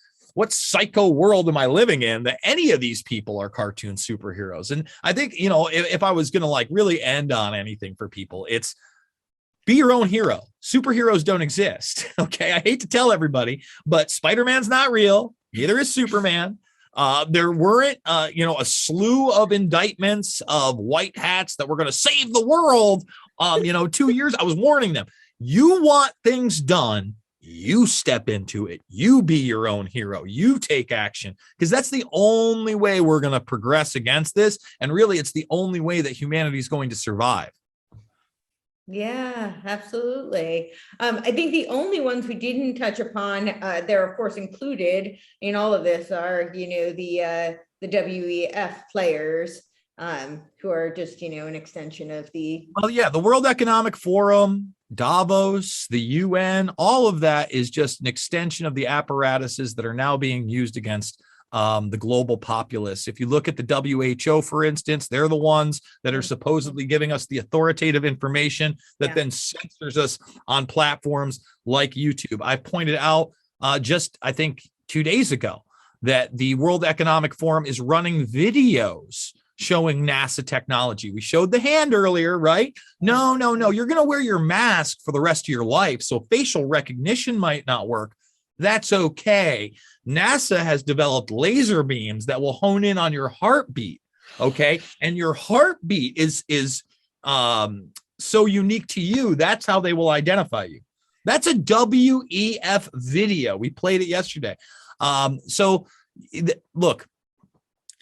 psycho world am I living in that any of these people are cartoon superheroes? And I think, if I was going to like really end on anything for people, it's be your own hero. Superheroes don't exist. Okay. I hate to tell everybody, but Spider-Man's not real. Neither is Superman. There weren't, a slew of indictments of white hats that were going to save the world. 2 years. I was warning them. You want things done, you step into it. You be your own hero. You take action, because that's the only way we're going to progress against this. And really, it's the only way that humanity is going to survive. Yeah, absolutely. I think the only ones we didn't touch upon, they're of course included in all of this, are the WEF players, who are just an extension of the the World Economic Forum, Davos, the UN. All of that is just an extension of the apparatuses that are now being used against the global populace. If you look at the WHO, for instance, they're the ones that are supposedly giving us the authoritative information that then censors us on platforms like YouTube. I pointed out I think 2 days ago that the World Economic Forum is running videos showing NASA technology. We showed the hand earlier, right? No. You're going to wear your mask for the rest of your life. So facial recognition might not work. That's okay. NASA has developed laser beams that will hone in on your heartbeat. Okay. And your heartbeat is so unique to you. That's how they will identify you. That's a WEF video. We played it yesterday. Look,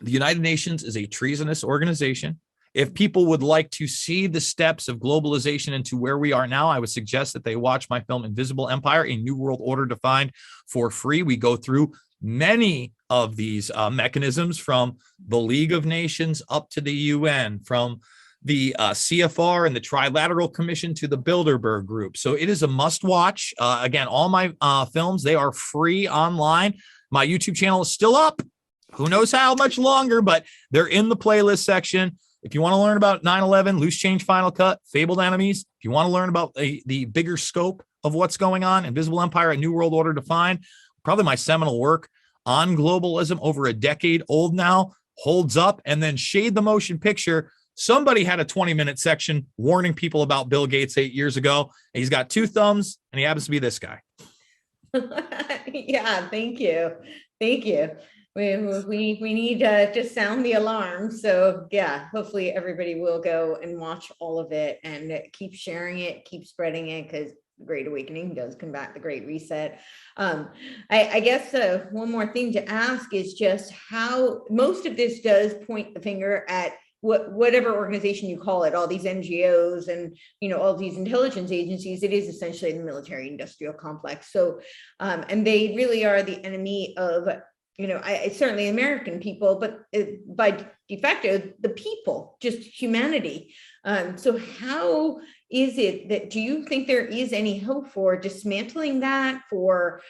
the United Nations is a treasonous organization. If people would like to see the steps of globalization into where we are now, I would suggest that they watch my film Invisible Empire, A New World Order Defined, for free. We go through many of these mechanisms, from the League of Nations up to the UN, from the CFR and the Trilateral Commission to the Bilderberg Group. So it is a must watch. Again, all my films, they are free online. My YouTube channel is still up. Who knows how much longer, but they're in the playlist section. If you want to learn about 9/11, Loose Change Final Cut, Fabled Enemies, if you want to learn about the bigger scope of what's going on, Invisible Empire, A New World Order Defined, probably my seminal work on globalism, over a decade old now, holds up. And then Shade the Motion Picture. Somebody had a 20-minute section warning people about Bill Gates 8 years ago. And he's got two thumbs, and he happens to be this guy. Yeah, thank you. We need to sound the alarm. So yeah, hopefully everybody will go and watch all of it and keep sharing it, keep spreading it, because the Great Awakening does combat the Great Reset. I guess one more thing to ask is just how most of this does point the finger at whatever organization you call it, all these NGOs and all these intelligence agencies. It is essentially the military industrial complex. So and they really are the enemy of it's certainly American people, but by de facto, the people, just humanity. So how is it that, do you think there is any hope for dismantling that, for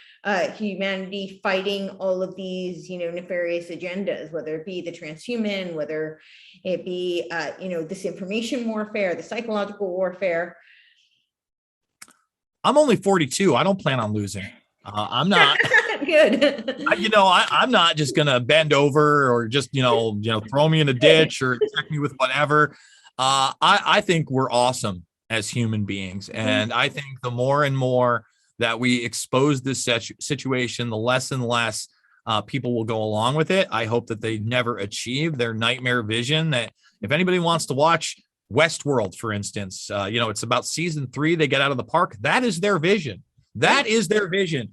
humanity fighting all of these, nefarious agendas, whether it be the transhuman, whether it be, this information warfare, the psychological warfare? I'm only 42. I don't plan on losing. I'm not good. I'm not just going to bend over or just, throw me in a ditch or attack me with whatever. I think we're awesome as human beings. And I think the more and more that we expose this situation, the less and less people will go along with it. I hope that they never achieve their nightmare vision. That if anybody wants to watch Westworld, for instance, it's about season 3, they get out of the park. That is their vision. That is their vision.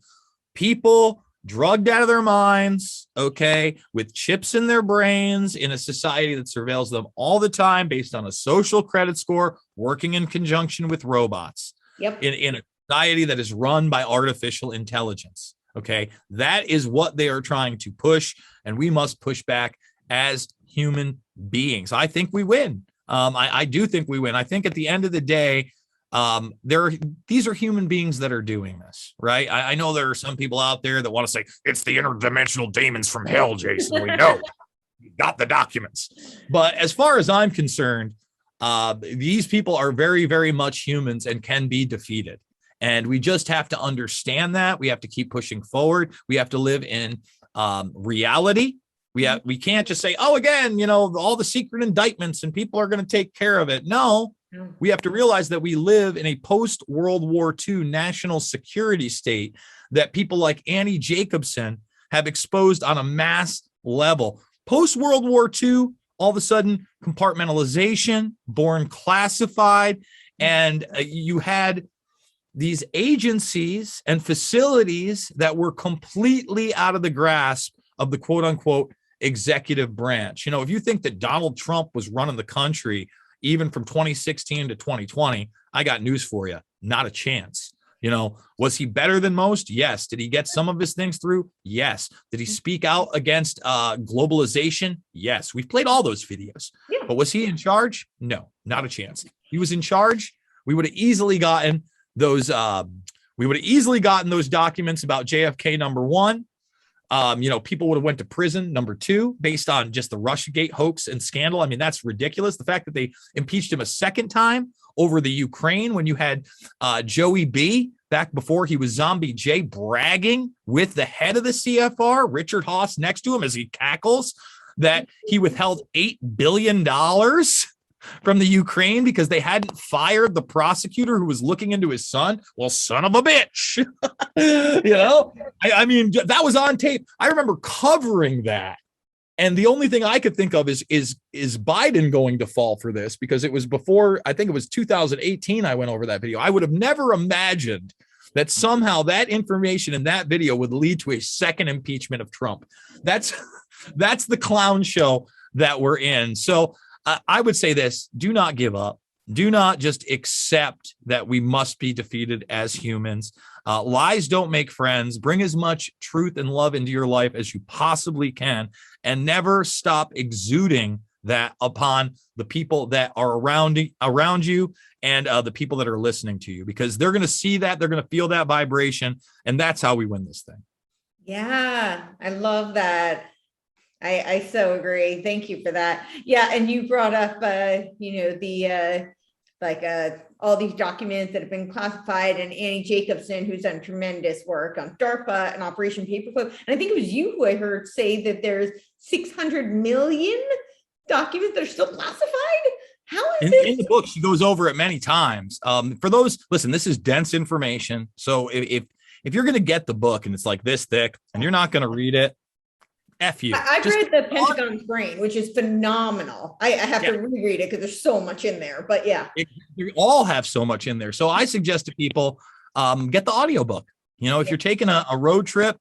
People drugged out of their minds, okay, with chips in their brains in a society that surveils them all the time based on a social credit score, working in conjunction with robots. Yep. In a society that is run by artificial intelligence. Okay. That is what they are trying to push, and we must push back as human beings. I think we win. I do think we win. I think at the end of the day, these are human beings that are doing this, right? I know there are some people out there that want to say it's the interdimensional demons from hell, Jason. We know. You got the documents. But as far as I'm concerned, these people are very, very much humans and can be defeated. And we just have to understand that. We have to keep pushing forward. We have to live in reality. We can't just say, oh, again, all the secret indictments and people are going to take care of it. No, we have to realize that we live in a post-World War II national security state that people like Annie Jacobson have exposed on a mass level. Post-World War II, all of a sudden, compartmentalization, born classified, and you had these agencies and facilities that were completely out of the grasp of the quote unquote executive branch. If you think that Donald Trump was running the country, even from 2016 to 2020, I got news for you. Not a chance. Was he better than most? Yes. Did he get some of his things through? Yes. Did he speak out against globalization? Yes. We've played all those videos. Yeah. But was he in charge? No, not a chance. He was in charge. We would have easily gotten those documents about JFK, number one. People would have went to prison, number two, based on just the Russiagate hoax and scandal. I mean, that's ridiculous. The fact that they impeached him a second time over the Ukraine, when you had Joey B back before he was Zombie J bragging with the head of the CFR, Richard Haas, next to him as he cackles that he withheld $8 billion from the Ukraine because they hadn't fired the prosecutor who was looking into his son. Well, son of a bitch. I mean, that was on tape. I remember covering that. And the only thing I could think of is Biden going to fall for this, because it was before, I think it was 2018. I went over that video. I would have never imagined that somehow that information in that video would lead to a second impeachment of Trump. That's the clown show that we're in. So I would say this: do not give up. Do not just accept that we must be defeated as humans. Lies don't make friends. Bring as much truth and love into your life as you possibly can, and never stop exuding that upon the people that are around you and the people that are listening to you, because they're going to see that, they're going to feel that vibration, and that's how we win this thing. Yeah, I love that. I so agree. Thank you for that. Yeah, and you brought up, all these documents that have been classified, and Annie Jacobson, who's done tremendous work on DARPA and Operation Paperclip. And I think it was you who I heard say that there's 600 million documents that are still classified. How is it? In the book, she goes over it many times. For those, listen, this is dense information. So if you're going to get the book and it's like this thick and you're not going to read it, F you. I've read the Pentagon's Brain, which is phenomenal. I have to reread it because there's so much in there, but we all have so much in there. So I suggest to people, get the audiobook. If you're taking a road trip,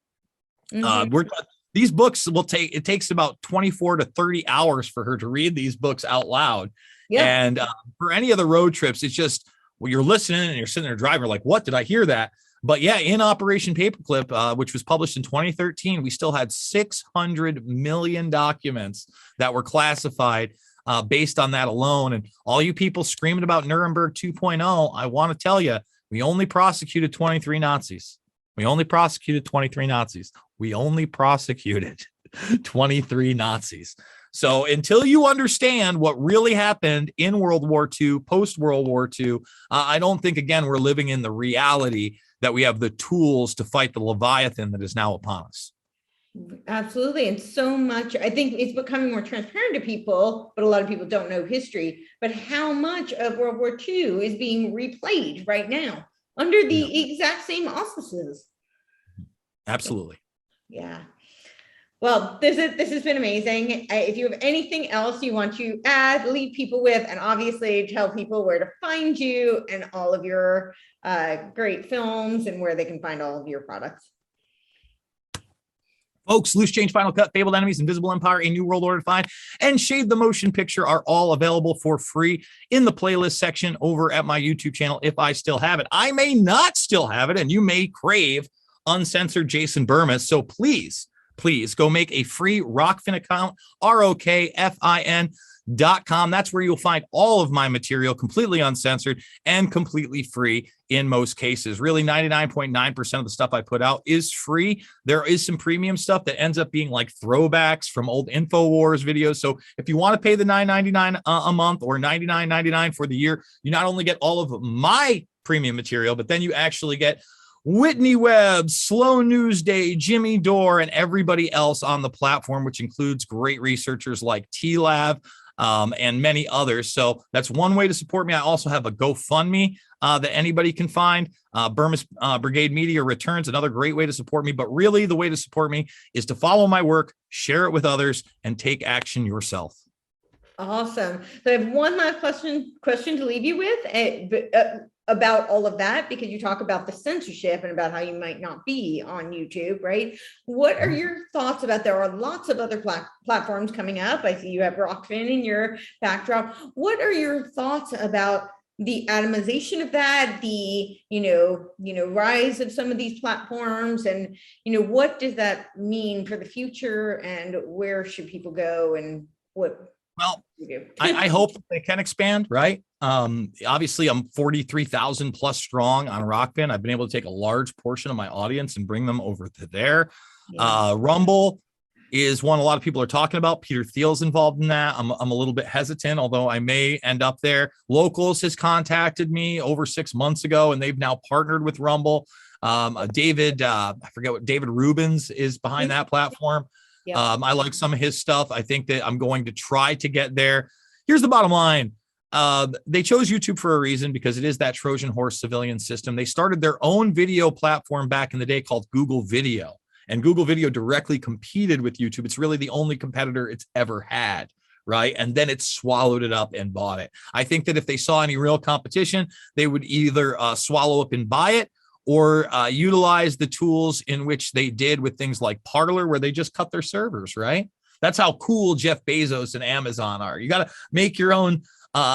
these books it takes about 24 to 30 hours for her to read these books out loud. Yeah. And for any of the road trips, it's just, you're listening and you're sitting there driving, like, what did I hear that? But in Operation Paperclip, which was published in 2013, we still had 600 million documents that were classified based on that alone. And all you people screaming about Nuremberg 2.0, I want to tell you, we only prosecuted 23 Nazis. We only prosecuted 23 Nazis. So until you understand what really happened in World War II, post-World War II, I don't think, again, we're living in the reality that we have the tools to fight the Leviathan that is now upon us. Absolutely. And so much, I think it's becoming more transparent to people, but a lot of people don't know history, but how much of World War II is being replayed right now under the exact same auspices. Absolutely. Yeah. Well, this has been amazing. If you have anything else you want to add, leave people with, and obviously tell people where to find you and all of your great films and where they can find all of your products. Folks, Loose Change, Final Cut, Fabled Enemies, Invisible Empire, A New World Order to Find, and Shade the Motion Picture are all available for free in the playlist section over at my YouTube channel if I still have it. I may not still have it, and you may crave uncensored Jason Bermas. So please go make a free Rockfin account, ROKFIN.com. That's where you'll find all of my material completely uncensored and completely free in most cases. Really, 99.9% of the stuff I put out is free. There is some premium stuff that ends up being like throwbacks from old InfoWars videos. So if you want to pay the $9.99 a month or $99.99 for the year, you not only get all of my premium material, but then you actually get Whitney Webb, Slow News Day, Jimmy Dore, and everybody else on the platform, which includes great researchers like T-Lab and many others. So that's one way to support me. I also have a GoFundMe that anybody can find. Bermas Brigade Media Returns, another great way to support me. But really, the way to support me is to follow my work, share it with others, and take action yourself. Awesome. So I have one last question to leave you with about all of that, because you talk about the censorship and about how you might not be on YouTube, right? What are your thoughts about, there are lots of other platforms coming up. I see you have Rockfin in your backdrop. What are your thoughts about the atomization of that, the rise of some of these platforms, and what does that mean for the future, and where should people go, and what? Well, I hope they can expand, right? Obviously, I'm 43,000 plus strong on Rockfin. I've been able to take a large portion of my audience and bring them over to there. Yeah. Rumble is one a lot of people are talking about. Peter Thiel's involved in that. I'm a little bit hesitant, although I may end up there. Locals has contacted me over 6 months ago, and they've now partnered with Rumble. David, I forget what David Rubens is behind that platform. Yep. I like some of his stuff. I think that I'm going to try to get there. Here's the bottom line. They chose YouTube for a reason, because it is that Trojan horse civilian system. They started their own video platform back in the day called Google Video, and Google Video directly competed with YouTube. It's really the only competitor it's ever had, right? And then it swallowed it up and bought it. I think that if they saw any real competition, they would either swallow up and buy it, or utilize the tools in which they did with things like Parler, where they just cut their servers, right? That's how cool Jeff Bezos and Amazon are. You got to make your own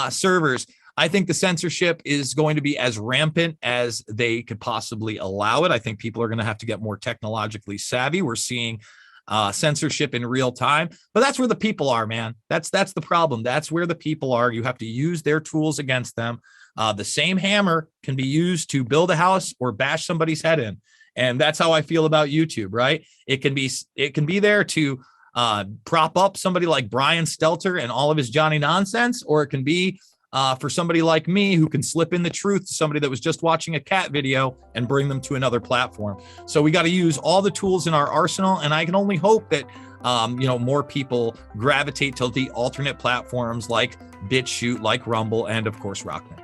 servers. I think the censorship is going to be as rampant as they could possibly allow it. I think people are going to have to get more technologically savvy. We're seeing censorship in real time, but that's where the people are, man. That's the problem. That's where the people are. You have to use their tools against them. The same hammer can be used to build a house or bash somebody's head in. And that's how I feel about YouTube, right? It can be there to prop up somebody like Brian Stelter and all of his Johnny nonsense, or it can be for somebody like me who can slip in the truth to somebody that was just watching a cat video and bring them to another platform. So we got to use all the tools in our arsenal, and I can only hope that more people gravitate to the alternate platforms like BitChute, like Rumble, and of course Rockfin.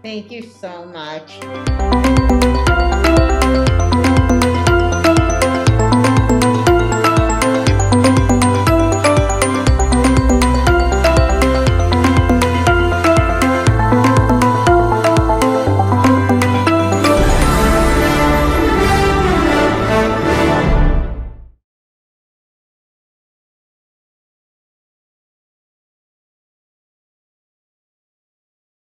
Thank you so much.